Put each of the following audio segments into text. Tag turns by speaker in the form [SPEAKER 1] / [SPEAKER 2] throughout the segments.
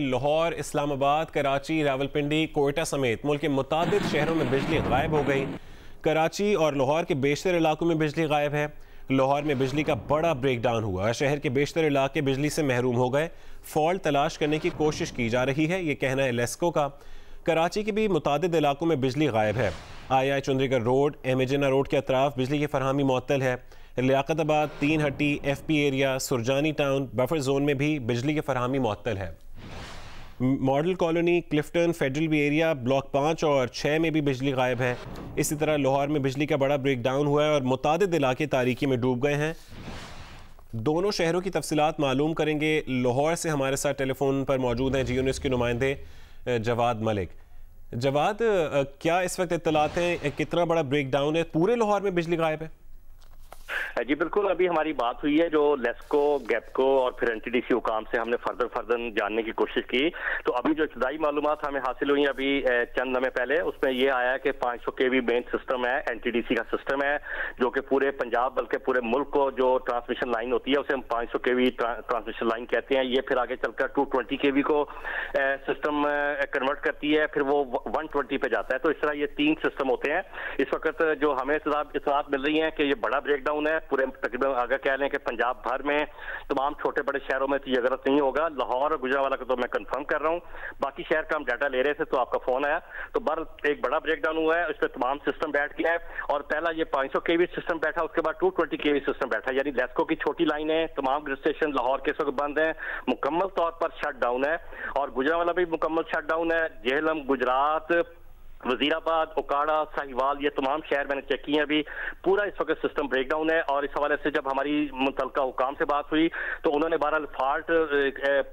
[SPEAKER 1] लाहौर, इस्लामाबाद, कराची, रावलपिंडी, कोयटा समेत मुल्क के मुताबिक शहरों में बिजली गायब हो गई। कराची और लाहौर के बेशतर इलाकों में बिजली गायब है। लाहौर में बिजली का बड़ा ब्रेकडाउन हुआ। शहर के बेशतर इलाके बिजली से महरूम हो गए। फॉल्ट तलाश करने की कोशिश की जा रही है, ये कहना है लेस्को का। कराची के भी मुतादिद इलाकों में बिजली गायब है। आई चंद्रीगढ़ रोड, एमेजना रोड के अतराफ बिजली की फरहमी मुअत्तल है। Liaquatabad, Teen Hatti, FP area, Surjani town, buffer zone में भी बिजली की फरहमी मुअत्तल है। Model colony, Clifton, federal B area, block 5 और 6 में भी बिजली गायब है। इसी तरह लाहौर में बिजली का बड़ा ब्रेकडाउन हुआ है और मुतादिद इलाके तारीकी में डूब गए हैं। दोनों शहरों की तफसीलात मालूम करेंगे। लाहौर से हमारे साथ टेलीफोन पर मौजूद हैं जियो न्यूज़ के नुमाइंदे जवाद मलिक। जवाद, क्या इस वक्त इत्तलात हैं, कितना बड़ा ब्रेकडाउन है? पूरे लाहौर में बिजली गायब है?
[SPEAKER 2] जी बिल्कुल, अभी हमारी बात हुई है जो लेस्को, गैपको और फिर NTDC हुकाम से हमने फर्दर जानने की कोशिश की। तो अभी जो इब्तदाई मालूमात हमें हासिल हुई अभी चंद लम्हे पहले, उसमें यह आया कि 500 kV मेन सिस्टम है, NTDC का सिस्टम है, जो कि पूरे पंजाब बल्कि पूरे मुल्क को जो ट्रांसमिशन लाइन होती है उसे हम 500 kV ट्रांसमिशन लाइन कहते हैं। ये फिर आगे चलकर 220 kV को सिस्टम कन्वर्ट करती है, फिर वो 120 पे जाता है। तो इस तरह ये 3 सिस्टम होते हैं। इस वक्त जो हमें इत्तलात मिल रही है कि ये बड़ा ब्रेकडाउन है। पूरे तकरीबन अगर कह लें कि पंजाब भर में तमाम छोटे बड़े शहरों में ये गलत नहीं होगा। लाहौर और गुजरांवाला को तो मैं कंफर्म कर रहा हूँ, बाकी शहर का हम डाटा ले रहे थे तो आपका फोन आया। तो बर एक बड़ा ब्रेकडाउन हुआ है, उस पर तमाम सिस्टम बैठ गया है। और पहला ये 500 kV सिस्टम बैठा, उसके बाद 220 kV सिस्टम बैठा, यानी लेस्को की छोटी लाइन है। तमाम ग्रिड स्टेशन लाहौर के वक्त बंद है, मुकम्मल तौर पर शट डाउन है। और गुजरांवाला भी मुकम्मल शट डाउन है। जेहलम, गुजरात, वजीराबाद, ओकाड़ा, साहिवाल, ये तमाम शहर मैंने चेक किए हैं। अभी पूरा इस वक्त सिस्टम ब्रेकडाउन है। और इस हवाले से जब हमारी मुतलका हुकाम से बात हुई तो उन्होंने बहरहाल फॉल्ट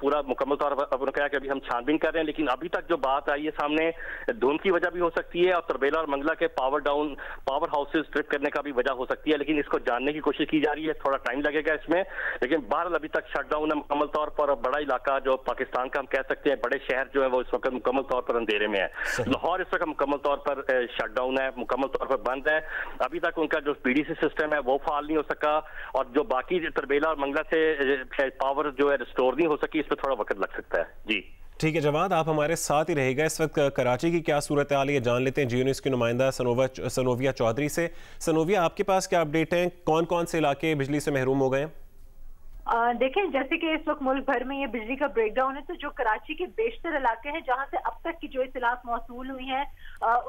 [SPEAKER 2] पूरा मुकम्मल तौर पर उन्होंने कहा कि अभी हम छानबीन कर रहे हैं। लेकिन अभी तक जो बात आई है सामने, धुंध की वजह भी हो सकती है और तरबेला और मंगला के पावर हाउसेज ट्रिप करने का भी वजह हो सकती है। लेकिन इसको जानने की कोशिश की जा रही है, थोड़ा टाइम लगेगा इसमें। लेकिन बहरहाल अभी तक शटडाउन है मुकम्मल तौर पर। बड़ा इलाका जो पाकिस्तान का हम कह सकते हैं, बड़े शहर जो है वो इस वक्त मुकम्मल तौर पर अंधेरे में है। लाहौर इस वक्त मुकम्मल तौर पर शटडाउन है, मुकम्मल तौर पर बंद है। अभी तक उनका जो PDC सिस्टम है वो फाल नहीं हो सका और जो बाकी तरबेला और मंगला से पावर जो है रिस्टोर नहीं हो सकी, इस पर थोड़ा वक्त लग सकता है। जी
[SPEAKER 1] ठीक है जवाद, आप हमारे साथ ही रहेगा। इस वक्त कराची की क्या सूरत हाल है जान लेते हैं जियो न्यूज़ के नुमाइंदा सनोविया चौधरी से। सनोविया, आपके पास क्या अपडेट है? कौन कौन से इलाके बिजली से महरूम हो गए हैं?
[SPEAKER 3] देखें, जैसे कि इस वक्त मुल्क भर में ये बिजली का ब्रेकडाउन है, तो जो कराची के बेशतर इलाके हैं जहां से अब तक की जो इत्तलात मौसूल हुई हैं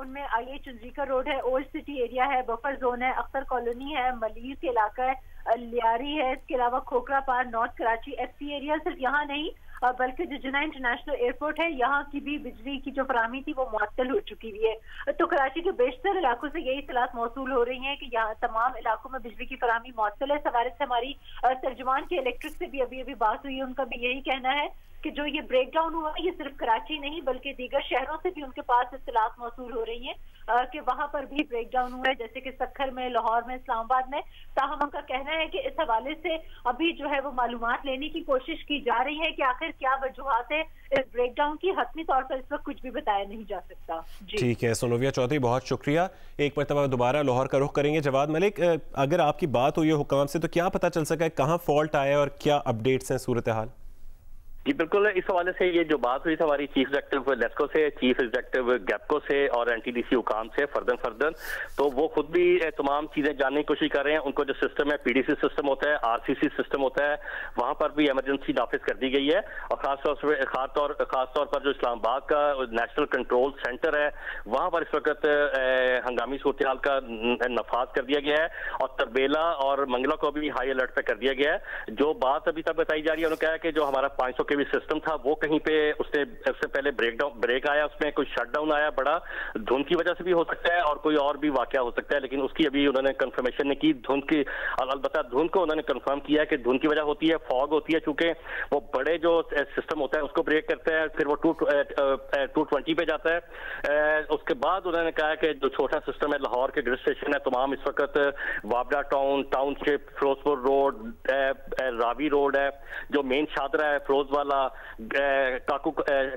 [SPEAKER 3] उनमें IA चंद्रीका रोड है, ओल्ड सिटी एरिया है, बफर जोन है, अख्तर कॉलोनी है, मलीर के इलाका है, लियारी है, इसके अलावा खोखरा पार, नॉर्थ कराची, FP एरिया। सिर्फ यहाँ नहीं बल्कि जो जिन्ना इंटरनेशनल एयरपोर्ट है यहाँ की भी बिजली की जो फराहमी थी वो मुअत्तल हो चुकी हुई है। तो कराची के बेशतर इलाकों से यही इत्तलात मौसूल हो रही हैं कि यहाँ तमाम इलाकों में बिजली की फराहमी मुअत्तल है। इस हवाले से हमारी तर्जुमान के इलेक्ट्रिक से भी अभी बात हुई है, उनका भी यही कहना है कि जो ये ब्रेकडाउन हुआ ये सिर्फ कराची नहीं बल्कि दीगर शहरों से भी उनके पास इत्तलात मौसूल हो रही हैं कि वहां पर भी ब्रेकडाउन हुआ है, जैसे कि सक्खर में, लाहौर में, इस्लामाबाद में। ताहम उनका कहना है कि इस हवाले से अभी जो है वो मालूमात लेने की कोशिश की जा रही है कि आखिर क्या वजूहात है इस ब्रेकडाउन की। हतमी तौर पर इस वक्त कुछ भी बताया नहीं जा सकता।
[SPEAKER 1] ठीक है सनोविया चौधरी, बहुत शुक्रिया। एक मरतबा दोबारा लाहौर का रुख करेंगे। जवाद मलिक, अगर आपकी बात हुई है हुकाम से तो क्या पता चल सका है कहाँ फॉल्ट आया और क्या अपडेट्स हैं सूरत हाल?
[SPEAKER 2] जी बिल्कुल, इस हवाले से ये जो बात हुई थी हमारी चीफ एग्जेक्टिव लेस्को से, चीफ एग्जेक्टिव गैपको से और NTDC हुकाम से फर्दर, तो वो खुद भी तमाम चीजें जानने की कोशिश कर रहे हैं। उनको जो सिस्टम है PDC सिस्टम होता है, RCC सिस्टम होता है, वहां पर भी इमरजेंसी नाफिज कर दी गई है। और खासतौर पर जो इस्लामाबाद का नेशनल कंट्रोल सेंटर है वहां पर इस वक्त हंगामी सूरत हाल का नफाज कर दिया गया है और तरबेला और मंगला को भी हाई अलर्ट पे कर दिया गया है। जो बात अभी तक बताई जा रही है उन्होंने कहा कि जो हमारा 500 kV सिस्टम था वो कहीं पे उससे पहले ब्रेक आया, उसमें कोई शटडाउन आया, बड़ा धुंध की वजह से भी हो सकता है और कोई और भी वाकया हो सकता है। लेकिन उसकी अभी उन्होंने कंफर्मेशन नहीं की धुंध की। अलबत्ता धुंध को उन्होंने कंफर्म किया कि धुंध की वजह होती है, फॉग होती है, चूंकि वो बड़े जो सिस्टम होता है उसको ब्रेक करता है, फिर वो 220 पे जाता है। उसके बाद उन्होंने कहा कि जो छोटा सिस्टम है लाहौर के ग्रिड स्टेशन है तमाम इस वक्त वाबड़ा township, Ferozepur road, Ravi road है, जो मेन शादरा है, फिरोजबाद वाला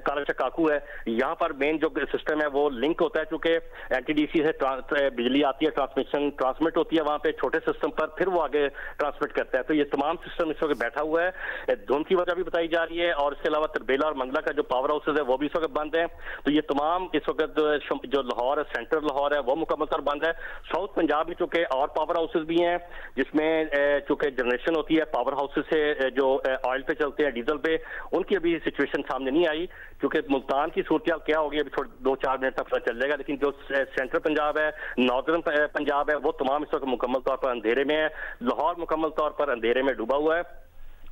[SPEAKER 2] कालाचा काकू है, यहाँ पर मेन जो सिस्टम है वो लिंक होता है, चूंकि एनटीडीसी से बिजली आती है, ट्रांसमिट होती है वहां पे छोटे सिस्टम पर, फिर वो आगे ट्रांसमिट करता है। तो ये तमाम सिस्टम इस वक्त बैठा हुआ है। धुंध की वजह भी बताई जा रही है, और इसके अलावा तरबेला और मंगला का जो पावर हाउसेज है वो भी इस वक्त बंद है। तो ये तमाम इस वक्त जो लाहौर है, सेंट्रल लाहौर है, वो मुकम्मल तौर बंद है। साउथ पंजाब में चूंकि और पावर हाउसेज भी हैं जिसमें चूंकि जनरेशन होती है पावर हाउसेज से जो ऑयल पे चलते हैं, डीजल पे, उनकी अभी सिचुएशन सामने नहीं आई। क्योंकि मुल्तान की सूरत क्या होगी अभी थोड़ा 2-4 मिनट तक पता चल जाएगा, लेकिन जो सेंट्रल पंजाब है, नॉर्दर्न पंजाब है, वो तमाम इस वक्त मुकम्मल तौर पर अंधेरे में है। लाहौर मुकम्मल तौर पर अंधेरे में डूबा हुआ है।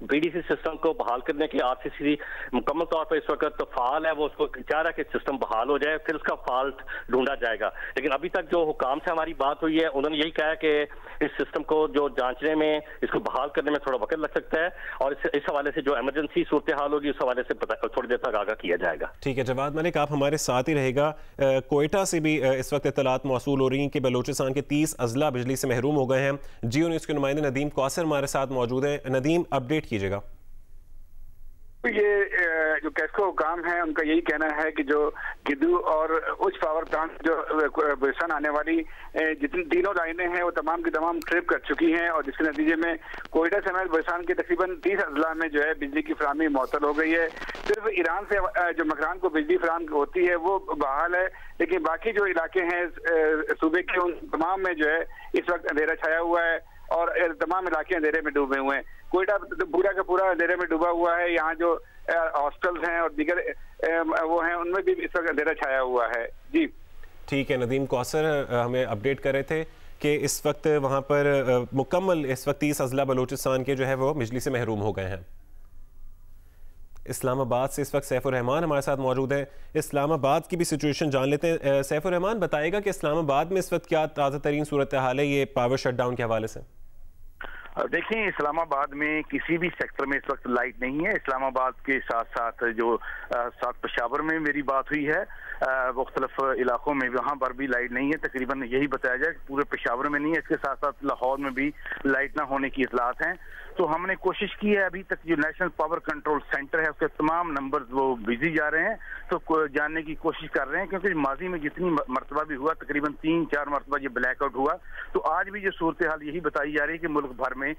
[SPEAKER 2] बीडीसी सिस्टम को बहाल करने के लिए आरसीसी मुकम्मल तौर पर इस वक्त तो फाल है, वो उसको चाह रहा है कि सिस्टम बहाल हो जाए, फिर उसका फॉल्ट ढूंढा जाएगा। लेकिन अभी तक जो हुकाम से हमारी बात हुई है, उन्होंने यही कहा कि इस सिस्टम को जो जांचने में, इसको बहाल करने में थोड़ा वक्त लग सकता है, और इस हवाले से जो इमरजेंसी सूरत हाल होगी उस हवाले से थोड़ी देर तक आगाह किया जाएगा।
[SPEAKER 1] ठीक है जवाद मलिक, आप हमारे साथ ही रहेगा। कोयटा से भी इस वक्त इत्तलात मौसूल हो रही हैं कि बलोचिस्तान के 30 अजला बिजली से महरूम हो गए हैं। जियो न्यूज़ के नुमाइंदे नदीम कौसर हमारे साथ मौजूद हैं। नदीम, अपडेट कीजिएगा।
[SPEAKER 4] ये जो कैस्को काम है उनका यही कहना है कि जो गिद्दू और उच्च पावर प्लांट जो बलूचिस्तान आने वाली जितनी तीनों लाइनें हैं वो तमाम की तमाम ट्रिप कर चुकी हैं, और जिसके नतीजे में कोयटा समेत बलूचिस्तान के तकरीबन 30 अजला में जो है बिजली की फराहमी मुअत्तल हो गई है। सिर्फ ईरान से जो मकरान को बिजली फराहम होती है वो बहाल है, लेकिन बाकी जो इलाके हैं सूबे के उन तमाम में जो है इस वक्त अंधेरा छाया हुआ है, और तमाम इलाके अंधेरे में डूबे हुए हैं। कोयटा पूरा का पूरा अंधेरे में डूबा हुआ है। यहाँ जो हॉस्टल्स हैं और दीगर वो हैं उनमें भी इस वक्त अंधेरा छाया हुआ है। जी
[SPEAKER 1] ठीक है, नदीम कौसर हमें अपडेट कर रहे थे कि इस वक्त वहाँ पर मुकम्मल इस वक्त 30 अजला बलूचिस्तान के जो है वो बिजली से महरूम हो गए हैं। इस्लामाबाद से इस वक्त सैफुर रहमान हमारे साथ मौजूद है। इस्लामाबाद की भी सिचुएशन जान लेते हैं। सैफुर रहमान, बताएगा कि इस्लामाबाद में इस वक्त क्या ताज़ा तरीन सूरत हाल है ये पावर शटडाउन के हवाले से?
[SPEAKER 5] देखिए, इस्लामाबाद में किसी भी सेक्टर में इस वक्त लाइट नहीं है। इस्लामाबाद के साथ साथ जो साथ पेशावर में मेरी बात हुई है, मुख्तलिफ इलाकों में वहाँ पर भी लाइट नहीं है। तकरीबन यही बताया जाए पूरे पेशावर में नहीं है। इसके साथ साथ लाहौर में भी लाइट ना होने की इतलात हैं। तो हमने कोशिश की है, अभी तक जो नेशनल पावर कंट्रोल सेंटर है उसके तमाम नंबर वो बिजी जा रहे हैं, तो जानने की कोशिश कर रहे हैं, क्योंकि माजी में जितनी मरतबा भी हुआ, तकरीबन 3-4 मरतबा ये ब्लैकआउट हुआ। तो आज भी जो सूरत हाल यही बताई जा रही है कि मुल्क भर में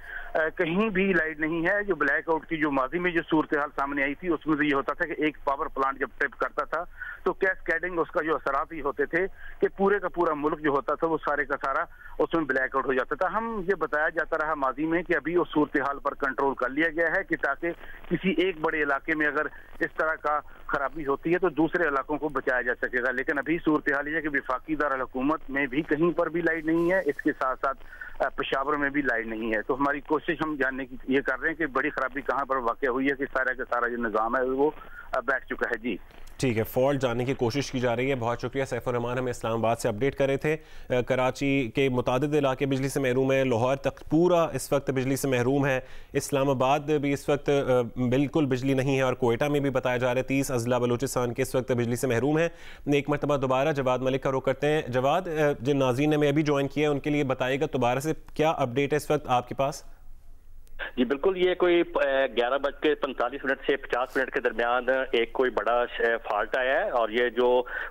[SPEAKER 5] कहीं भी लाइट नहीं है। जो ब्लैकआउट की जो माजी में जो सूरत हाल सामने आई थी उसमें तो ये होता था कि एक पावर प्लांट जब ट्रिप करता था तो कैस्केडिंग उसका जो असरात ही होते थे कि पूरे का पूरा मुल्क जो होता था वो सारे का सारा उसमें ब्लैकआउट हो जाता था। हम ये बताया जाता रहा माजी में कि अभी उस सूरत हाल पर कंट्रोल कर लिया गया है कि ताकि किसी एक बड़े इलाके में अगर इस तरह का खराबी होती है तो दूसरे इलाकों को बचाया जा सकेगा। लेकिन अभी सूरत हाल है कि वफाकी दारुल हुकूमत में भी कहीं पर भी लाइट नहीं है, इसके साथ साथ पेशावर में भी लाइट नहीं है। तो हमारी कोशिश हम जानने की ये कर रहे हैं कि बड़ी खराबी कहाँ पर वाक़ हुई है कि सारा का सारा जो निज़ाम है वो बैठ चुका है। जी
[SPEAKER 1] ठीक है, फॉल्ट जानने की कोशिश की जा रही है। बहुत शुक्रिया। सैफुर रहमान हमें इस्लामाबाद से अपडेट कर रहे थे। कराची के मुतादिद इलाके बिजली से महरूम है, लाहौर तक पूरा इस वक्त बिजली से महरूम है, इस्लामाबाद भी इस वक्त बिल्कुल बिजली नहीं है, और कोयटा में भी बताया जा रहा है 30 अजला बलूचिस्तान के इस वक्त बिजली से महरूम है। एक मरतबा दोबारा जवाद मलिक का रुख करते हैं। जवाद, जिन नाज़रीन ने मैं अभी ज्वाइन किया है उनके लिए बताइएगा दोबारा से क्या अपडेट है इस वक्त आपके पास?
[SPEAKER 2] जी बिल्कुल, ये कोई 11:45 से 50 के दरमियान एक कोई बड़ा फॉल्ट आया है, और ये जो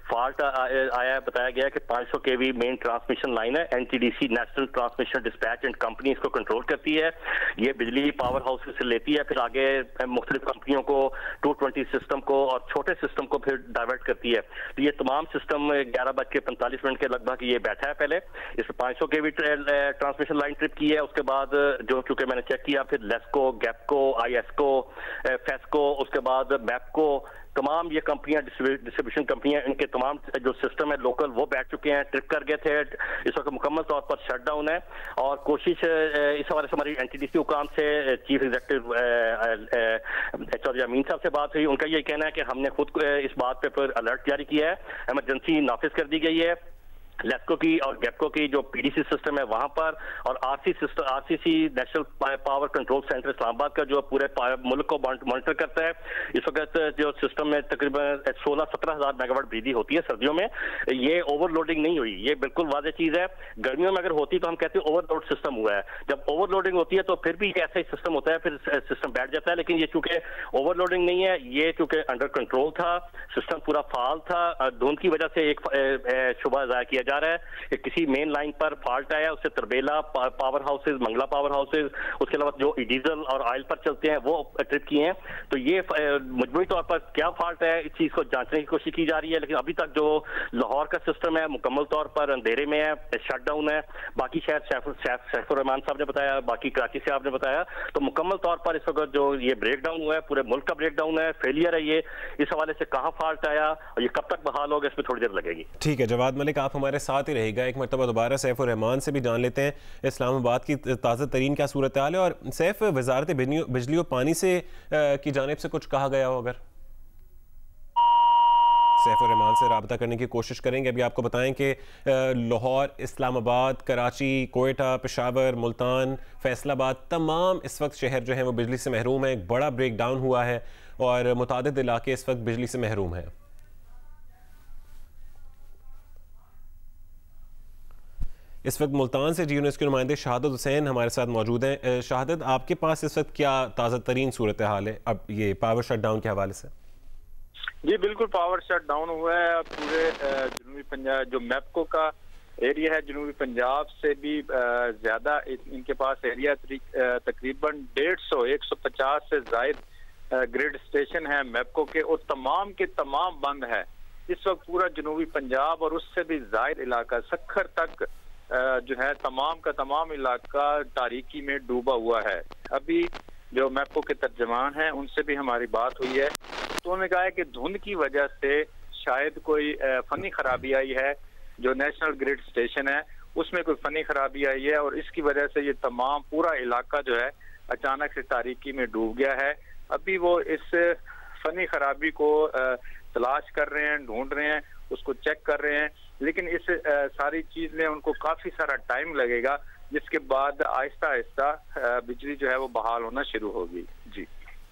[SPEAKER 2] फॉल्ट आया है बताया गया है कि 500 kV मेन ट्रांसमिशन लाइन है। NTDC national transmission dispatch and company इसको कंट्रोल करती है। ये बिजली पावर हाउस से लेती है, फिर आगे मुख्तलिफ कंपनियों को 220 सिस्टम को और छोटे सिस्टम को फिर डाइवर्ट करती है। तो ये तमाम सिस्टम 11:45 के लगभग ये बैठा है। पहले इसमें 500 kV ट्रांसमिशन लाइन ट्रिप की है, उसके बाद जो चूंकि मैंने चेक किया फिर लेस्को, गैपको, आईएसको, फेस्को, उसके बाद मैपको, तमाम ये कंपनियां डिस्ट्रीब्यूशन कंपनियां, इनके तमाम जो सिस्टम है लोकल वो बैठ चुके हैं, ट्रिप कर गए थे। इस वक्त मुकम्मल तौर पर शटडाउन है, और कोशिश इस हवाले से हमारी एनटीडीसी हुकाम से चीफ एग्जीक्यूटिव चौधरी अमीन साहब से बात हुई। उनका ये कहना है कि हमने खुद इस बात पे अलर्ट जारी किया है, इमरजेंसी नाफिज कर दी गई है। लेस्को की और गेपको की जो पीडीसी सिस्टम है वहां पर, और RCC national power control centre Islamabad का जो पूरे मुल्क को मॉनिटर करता है। इस वक्त जो सिस्टम में तकरीबन 16-17 हज़ार मेगावाट बिजली होती है सर्दियों में। ये ओवरलोडिंग नहीं हुई, ये बिल्कुल वाज़ेह चीज है। गर्मियों में अगर होती तो हम कहते हैं ओवरलोड सिस्टम हुआ है। जब ओवरलोडिंग होती है तो फिर भी ऐसा ही सिस्टम होता है, फिर सिस्टम बैठ जाता है। लेकिन ये चूंकि ओवरलोडिंग नहीं है, ये चूंकि अंडर कंट्रोल था, सिस्टम पूरा फाल था। धुंध की वजह से एक शुबा जाहिर किया जा रहा है कि किसी मेन लाइन पर फॉल्ट आया, उससे Tarbela power houses, Mangla power houses, उसके अलावा जो डीजल और ऑयल पर चलते हैं वो ट्रिप किए हैं। तो ये मजमूई तौर पर क्या फॉल्ट है इस चीज को जानने की कोशिश की जा रही है। लेकिन अभी तक जो लाहौर का सिस्टम है मुकम्मल तौर पर अंधेरे में है, शटडाउन है। बाकी शहर सैफुर रहमान साहब ने बताया, बाकी कराची से आपने बताया, तो मुकम्मल तौर पर इस वक्त जो ये ब्रेक डाउन हुआ है पूरे मुल्क का ब्रेक डाउन है, फेलियर है। ये इस हवाले से कहाँ फॉल्ट आया और ये कब तक बहाल होगा, इसमें थोड़ी देर लगेगी।
[SPEAKER 1] ठीक है जवाद मलिक, आप हमारे साथ ही रहेगा। एक मरतबा दोबारा सैफुर रहमान से भी जान लेते हैं इस्लामाबाद की ताज़ा तरीन क्या सूरत हाल है। और सैफ, वजारत बिजली और पानी से की जानिब से कुछ कहा गया हो अगर? सैफुर रहमान से रब्ता करने की कोशिश करेंगे। अभी आपको बताएं कि लाहौर, इस्लामाबाद, कराची, कोयटा, पेशावर, मुल्तान, फैसलाबाद, तमाम इस वक्त शहर जो है वो बिजली से महरूम है। एक बड़ा ब्रेक डाउन हुआ है और मुतादिद इलाके इस वक्त बिजली से महरूम हैं। इस वक्त मुल्तान से जीएनएस के नुमाइंदे शहादत हुसैन हमारे साथ मौजूद हैं। शहादत, आपके पास इस वक्त क्या ताज़ा तरीन सूरत हाल है अब ये पावर शट डाउन के हवाले से?
[SPEAKER 6] जी बिल्कुल, पावर शट डाउन हुआ है पूरे जनूबी पंजाब, जो मैपको का एरिया है जनूबी पंजाब से भी ज्यादा इनके पास एरिया तकरीबन 150 से जायद ग्रिड स्टेशन है मैपको के, और तमाम के तमाम बंद है इस वक्त। पूरा जनूबी पंजाब और उससे भी जायद इलाका सखर तक जो है तमाम का तमाम इलाका तारीकी में डूबा हुआ है। अभी जो मैपको के तर्जमान हैं उनसे भी हमारी बात हुई है, तो उन्होंने कहा है कि धुंध की वजह से शायद कोई फनी खराबी आई है। जो नेशनल ग्रिड स्टेशन है उसमें कोई फनी खराबी आई है और इसकी वजह से ये तमाम पूरा इलाका जो है अचानक से तारीकी में डूब गया है। अभी वो इस फनी खराबी को तलाश कर रहे हैं, ढूंढ रहे हैं, उसको चेक कर रहे हैं। लेकिन इस सारी चीज में उनको काफी सारा टाइम लगेगा, जिसके बाद आहिस्ता आहिस्ता बिजली जो है वो बहाल होना शुरू होगी। जी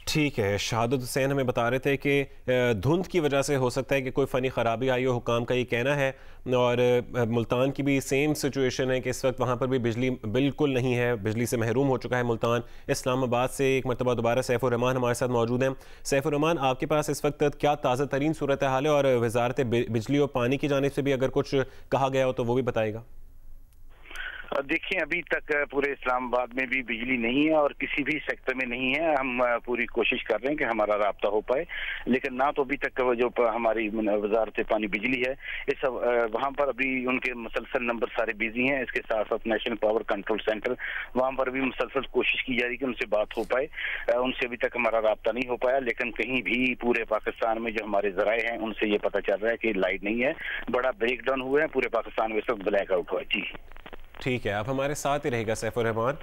[SPEAKER 1] ठीक है। शहादत हुसैन हमें बता रहे थे कि धुंध की वजह से हो सकता है कि कोई फ़नी ख़राबी आई हो, हुकाम का ये कहना है। और मुल्तान की भी सेम सिचुएशन है कि इस वक्त वहाँ पर भी बिजली बिल्कुल नहीं है, बिजली से महरूम हो चुका है मुल्तान। इस्लामाबाद से एक मरतबा दोबारा सैफुर रहमान हमारे साथ मौजूद हैं। सैफुर रहमान, आपके पास इस वक्त क्या ताज़ा तरीन सूरत हाल है और वजारत बिजली और पानी की जानिब से भी अगर कुछ कहा गया हो तो वो भी बताएगा।
[SPEAKER 5] देखिए, अभी तक पूरे इस्लामाबाद में भी बिजली नहीं है और किसी भी सेक्टर में नहीं है। हम पूरी कोशिश कर रहे हैं कि हमारा राब्ता हो पाए, लेकिन ना तो अभी तक जो हमारी वजारत पानी बिजली है इस वहाँ पर अभी उनके मुसलसल नंबर सारे बिजी हैं। इसके साथ साथ नेशनल पावर कंट्रोल सेंटर, वहाँ पर भी मुसलसल कोशिश की जा रही है कि उनसे बात हो पाए। उनसे अभी तक हमारा राब्ता नहीं हो पाया, लेकिन कहीं भी पूरे पाकिस्तान में जो हमारे जराए हैं उनसे ये पता चल रहा है कि लाइट नहीं है। बड़ा ब्रेक डाउन हुआ है पूरे पाकिस्तान में, इस वक्त ब्लैक आउट हुआ है। जी
[SPEAKER 1] ठीक है, आप हमारे साथ ही रहेगा। सैफुर रहमान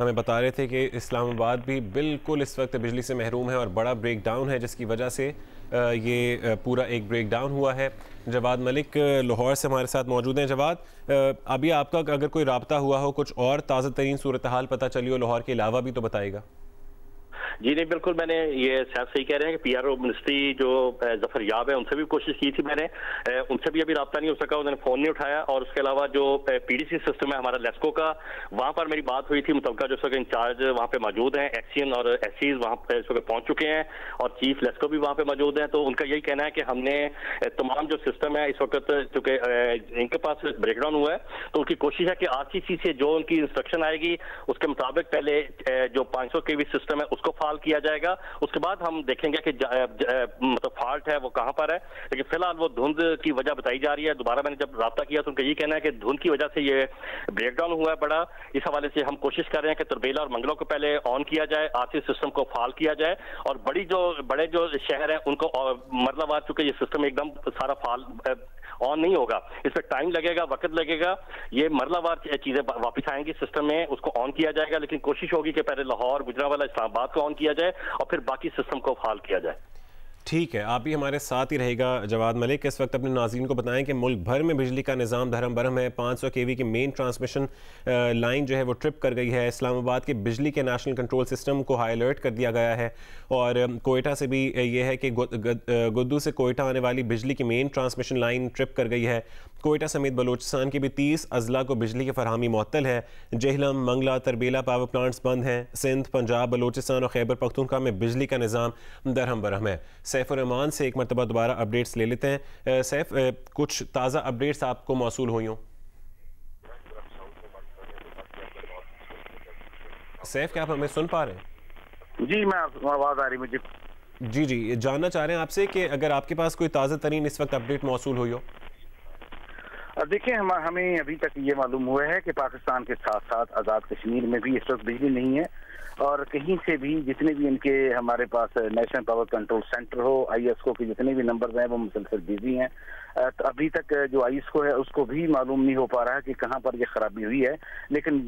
[SPEAKER 1] हमें बता रहे थे कि इस्लामाबाद भी बिल्कुल इस वक्त बिजली से महरूम है और बड़ा ब्रेक डाउन है, जिसकी वजह से ये पूरा एक ब्रेक डाउन हुआ है। जवाद मलिक लाहौर से हमारे साथ मौजूद हैं। जवाद, अभी आपका अगर कोई राब्ता हुआ हो, कुछ और ताज़ा तरीन सूरत हाल पता चली हो लाहौर के अलावा भी, तो बताइएगा।
[SPEAKER 2] जी नहीं, बिल्कुल, मैंने ये साहब सही कह रहे हैं कि पीआरओ मिनिस्ट्री जो जफर याब है उनसे भी कोशिश की थी मैंने, उनसे भी अभी रब्ता नहीं हो सका, उन्होंने फोन नहीं उठाया। और उसके अलावा जो पीडीसी सिस्टम है हमारा लेस्को का, वहाँ पर मेरी बात हुई थी, मुतलका जो इसके इंचार्ज वहाँ पे मौजूद हैं, एक्सीएन और एससीज वहाँ पे इस वक्त पहुँच चुके हैं और चीफ लेस्को भी वहाँ पे मौजूद हैं। तो उनका यही कहना है कि हमने तमाम जो सिस्टम है इस वक्त चूंकि इनके पास ब्रेकडाउन हुआ है, तो उनकी कोशिश है कि आरसीसी से जो उनकी इंस्ट्रक्शन आएगी उसके मुताबिक पहले जो 500 केवी सिस्टम है उसको फाल किया जाएगा। उसके बाद हम देखेंगे कि मतलब फॉल्ट है वो कहां पर है। लेकिन फिलहाल वो धुंध की वजह बताई जा रही है। दोबारा मैंने जब राब्ता किया तो उनका ये कहना है कि धुंध की वजह से ये ब्रेकडाउन हुआ है बड़ा। इस हवाले से हम कोशिश कर रहे हैं कि तरबेला और मंगलों को पहले ऑन किया जाए, आरसी सिस्टम को फाल किया जाए और बड़े जो शहर हैं उनको मतलब आ चुके ये सिस्टम एकदम सारा फाल ऑन नहीं होगा, इसमें टाइम लगेगा, वक्त लगेगा। ये मरलावार चीजें वापस आएंगी सिस्टम में, उसको ऑन किया जाएगा। लेकिन कोशिश होगी कि पहले लाहौर, गुजरांवाला, इस्लामाबाद को ऑन किया जाए और फिर बाकी सिस्टम को फाल किया जाए।
[SPEAKER 1] ठीक है, आप भी हमारे साथ ही रहेगा जवाद मलिक। इस वक्त अपने नाज़रीन को बताएं कि मुल्क भर में बिजली का निज़ाम धर्म बरहम है। 500 kV की मेन ट्रांसमिशन लाइन जो है वो ट्रिप कर गई है। इस्लामाबाद के बिजली के नेशनल कंट्रोल सिस्टम को हाई अलर्ट कर दिया गया है। और कोयटा से भी ये है कि गुद्दू से कोयटा आने वाली बिजली की मेन ट्रांसमिशन लाइन ट्रिप कर गई है। कोयटा समेत बलूचिस्तान के भी 30 अजला को बिजली की फरहमी मुअत्तल है। जेहलम, मंगला, तरबेला पावर प्लांट्स बंद हैं। सिंध, पंजाब, बलूचिस्तान और खैबर पख्तूनख्वा में बिजली का निज़ाम दरहम बरहम है। सैफ रहमान से एक मरतबा दोबारा अपडेट्स ले लेते हैं। सैफ, कुछ ताज़ा अपडेट्स आपको मौसूल हुई हों? सैफ, क्या आप हमें सुन पा रहे हैं?
[SPEAKER 5] जी, मैं आवाज़ आ रही मुझे।
[SPEAKER 1] जी, जानना चाह रहे हैं आपसे कि अगर आपके पास कोई ताज़ा तरीन इस वक्त अपडेट मौसूल हुई हो।
[SPEAKER 5] देखिए, हमें अभी तक ये मालूम हुआ है कि पाकिस्तान के साथ साथ आज़ाद कश्मीर में भी इस वक्त बिजली नहीं है और कहीं से भी जितने भी इनके हमारे पास नेशनल पावर कंट्रोल सेंटर हो, ISO के जितने भी नंबर हैं वो मुसलसल बिजी हैं। तो अभी तक जो ISO है उसको भी मालूम नहीं हो पा रहा है कि कहाँ पर ये खराबी हुई है। लेकिन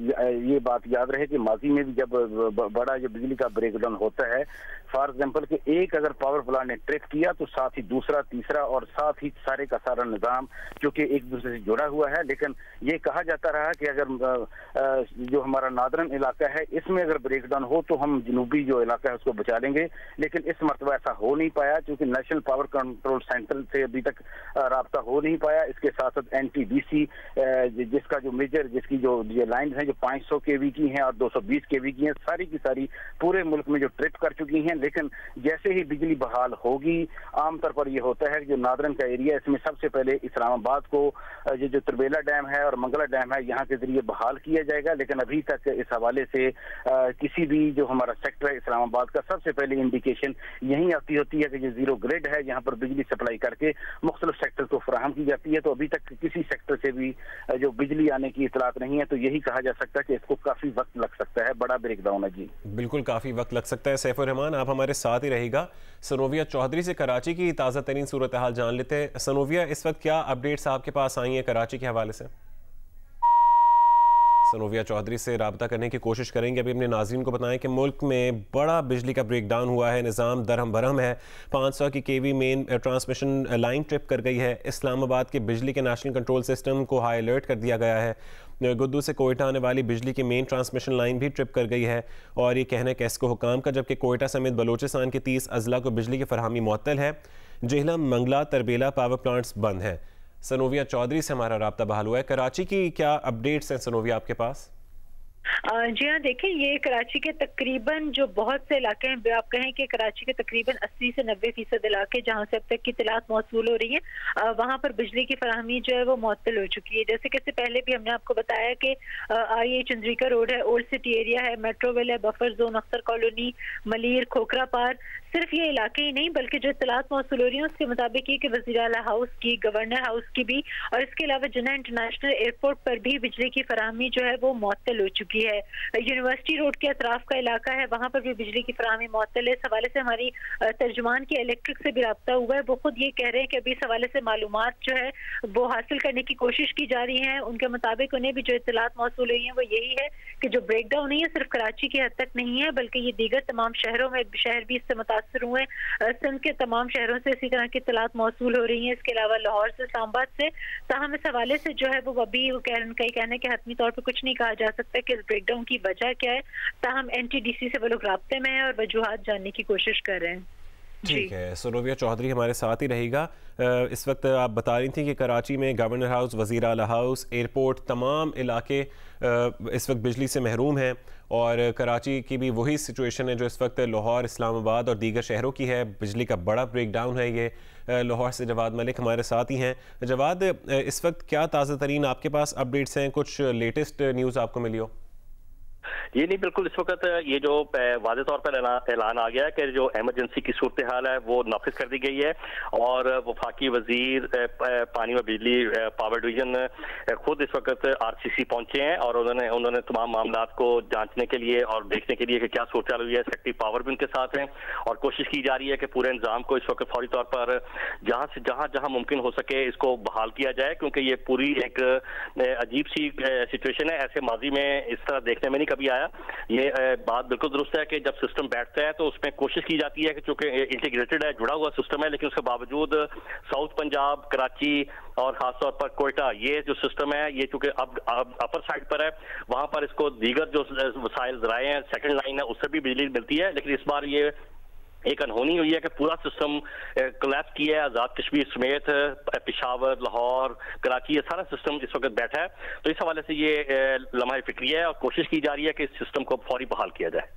[SPEAKER 5] ये बात याद रहे कि माजी में भी जब बड़ा जो बिजली का ब्रेकडाउन होता है, फॉर एग्जाम्पल कि एक अगर पावर प्लांट ने ट्रिप किया तो साथ ही दूसरा, तीसरा और साथ ही सारे का सारा निज़ाम जो कि एक दूसरे से जुड़ा हुआ है। लेकिन ये कहा जाता रहा कि अगर जो हमारा नादरन इलाका है इसमें अगर ब्रेकडाउन हो तो हम जनूबी जो इलाका है उसको बचा लेंगे। लेकिन इस मरतबा ऐसा हो नहीं पाया क्योंकि नेशनल पावर कंट्रोल सेंटर से अभी तक राब्ता हो नहीं पाया। इसके साथ साथ NTDC जिसका जो मेजर जिसकी जो लाइन है जो 500 kV की हैं और 220 kV की हैं, सारी की सारी पूरे मुल्क में जो ट्रिप कर चुकी हैं। लेकिन जैसे ही बिजली बहाल होगी, आमतौर पर यह होता है कि जो नादरन का एरिया इसमें सबसे पहले इस्लामाबाद को जो तरबेला डैम है और मंगला डैम है यहाँ के जरिए बहाल किया जाएगा। लेकिन अभी तक इस हवाले से किसी भी जो हमारा सेक्टर है इस्लामाबाद का, सबसे पहले इंडिकेशन यही आती होती है कि जो जीरो ग्रिड है यहाँ पर बिजली सप्लाई करके मुख्तलिफ सेक्टर को फराहम की जाती है। तो अभी तक किसी सेक्टर से भी जो बिजली आने की इतलात नहीं है। तो यही कहा जा सकता है कि इसको काफी वक्त लग सकता है, बड़ा ब्रेकडाउन है। जी
[SPEAKER 1] बिल्कुल, काफी वक्त लग सकता है। सैफुर रहमान, आप हमारे साथ ही रहेगा। सनोविया चौधरी से कराची की ताज़ा तरीन सूरत हाल जान लेते हैं। सनोविया, इस वक्त क्या अपडेट्स आपके पास आई हैं कराची के हवाले से? सनोविया चौधरी से रब्ता करने की कोशिश करेंगे। अभी अपने नाज़रीन को बताएं कि मुल्क में बड़ा बिजली का ब्रेकडाउन हुआ है, निज़ाम दरहम बरहम है। 500 की kV main transmission line trip कर गई है। इस्लामाबाद के बिजली के नेशनल कंट्रोल सिस्टम को हाई अलर्ट कर दिया गया है। गुद्दू से कोयटा आने वाली बिजली की मेन ट्रांसमिशन लाइन भी ट्रिप कर गई है और ये कहना है कैस्को हुकाम का, जबकि कोयटा समेत बलूचिस्तान के 30 अजला को बिजली की फरहमी मुअत्तल है। जेहलम, मंगला, तरबेला पावर प्लांट्स बंद हैं। सनोविया चौधरी से हमारा राब्ता बहाल हुआ है। कराची की क्या अपडेट्स हैं सनोविया आपके पास?
[SPEAKER 3] जी हाँ, देखें, ये कराची के तकरीबन जो बहुत से इलाके हैं, आप कहें कि कराची के तकरीबन 80 से 90% इलाके जहाँ से अब तक की इत्तलात मौसूल हो रही है, वहाँ पर बिजली की फराहमी जो है वो मुअत्तल हो चुकी है। जैसे कि इससे पहले भी हमने आपको बताया कि ये चंद्रिका रोड है, ओल्ड सिटी एरिया है, मेट्रोवेल है, buffer zone, Akhtar colony, Malir, Khokhra Par, सिर्फ ये इलाके ही नहीं बल्कि जो इत्तलात मौसूल हो रही है उसके मुताबिक ये कि वज़ीर आला हाउस की, गवर्नर हाउस की भी और इसके अलावा जिन्ना इंटरनेशनल एयरपोर्ट पर भी बिजली की फराहमी जो है वो मुअत्तल हो चुकी है। यूनिवर्सिटी रोड के अतराफ का इलाका है, वहाँ पर भी बिजली की फराहमी मुअत्तल है। इस हवाले से हमारी तर्जुमान की इलेक्ट्रिक से भी रब्ता हुआ है। वो खुद ये कह रहे हैं कि अभी इस हवाले से मालूमात जो है वो हासिल करने की कोशिश की जा रही है। उनके मुताबिक उन्हें भी जो इत्तलात मौसूल हुई है वो यही है कि जो ब्रेकडाउन नहीं है सिर्फ कराची की हद तक नहीं है बल्कि ये दीगर तमाम शहरों में, शहर भी इससे मुतासर हुए, सिंध के तमाम शहरों से इसी तरह की इत्तलात मौसूल हो रही है। इसके अलावा लाहौर से, इस्लामाबाद से। ताहम इस हवाले से जो है वो अभी कई कहने के हतमी तौर पर कुछ नहीं कहा जा सकता कि इस ब्रेकडाउन की वजह क्या है। ताहम NTDC से वो लोग राब्ते में हैं और वजूहात जानने की कोशिश कर रहे हैं।
[SPEAKER 1] ठीक है, सनोविया चौधरी हमारे साथ ही रहेगा। इस वक्त आप बता रही थी कि कराची में गवर्नर हाउस, वज़ीर आला हाउस, एयरपोर्ट, तमाम इलाके इस वक्त बिजली से महरूम हैं और कराची की भी वही सिचुएशन है जो इस वक्त लाहौर, इस्लामाबाद और दीगर शहरों की है। बिजली का बड़ा ब्रेकडाउन है। ये लाहौर से जवाद मलिक हमारे साथ ही हैं। जवाद, इस वक्त क्या ताज़ा तरीन आपके पास अपडेट्स हैं? कुछ लेटेस्ट न्यूज़ आपको मिली हो?
[SPEAKER 2] ये नहीं, बिल्कुल इस वक्त ये जो वाज़े तौर पर ऐलान आ गया है कि जो इमरजेंसी की सूरत हाल है वो नाफिज कर दी गई है और वफाकी वजीर पानी व बिजली पावर डिवीजन खुद इस वक्त RCC पहुंचे हैं और उन्होंने तमाम मामला को जांचने के लिए और देखने के लिए कि क्या सूरत हाल हुई है। सेक्रेटरी पावर भी उनके साथ हैं और कोशिश की जा रही है कि पूरे इंतजाम को इस वक्त फौरी तौर पर जहां मुमकिन हो सके इसको बहाल किया जाए, क्योंकि ये पूरी एक अजीब सी सिचुएशन है। ऐसे माजी में इस तरह देखने में नहीं कभी आया। ये बात बिल्कुल दुरुस्त है कि जब सिस्टम बैठता है तो उसमें कोशिश की जाती है कि चूंकि इंटीग्रेटेड है, जुड़ा हुआ सिस्टम है, लेकिन उसके बावजूद साउथ पंजाब, कराची और खासतौर पर कोयटा, ये जो सिस्टम है ये चूंकि अब अपर साइड पर है, वहां पर इसको दीगर जो वसाइल ज़राए हैं, सेकंड लाइन है, उससे भी बिजली मिलती है। लेकिन इस बार ये एक अनहोनी हुई है कि पूरा सिस्टम कोलैप्स किया है। आज़ाद कश्मीर समेत पेशावर, लाहौर, कराची, ये सारा सिस्टम इस वक्त बैठा है। तो इस हवाले से ये लम्हा फिक्री है और कोशिश की जा रही है कि इस सिस्टम को फौरी बहाल किया जाए।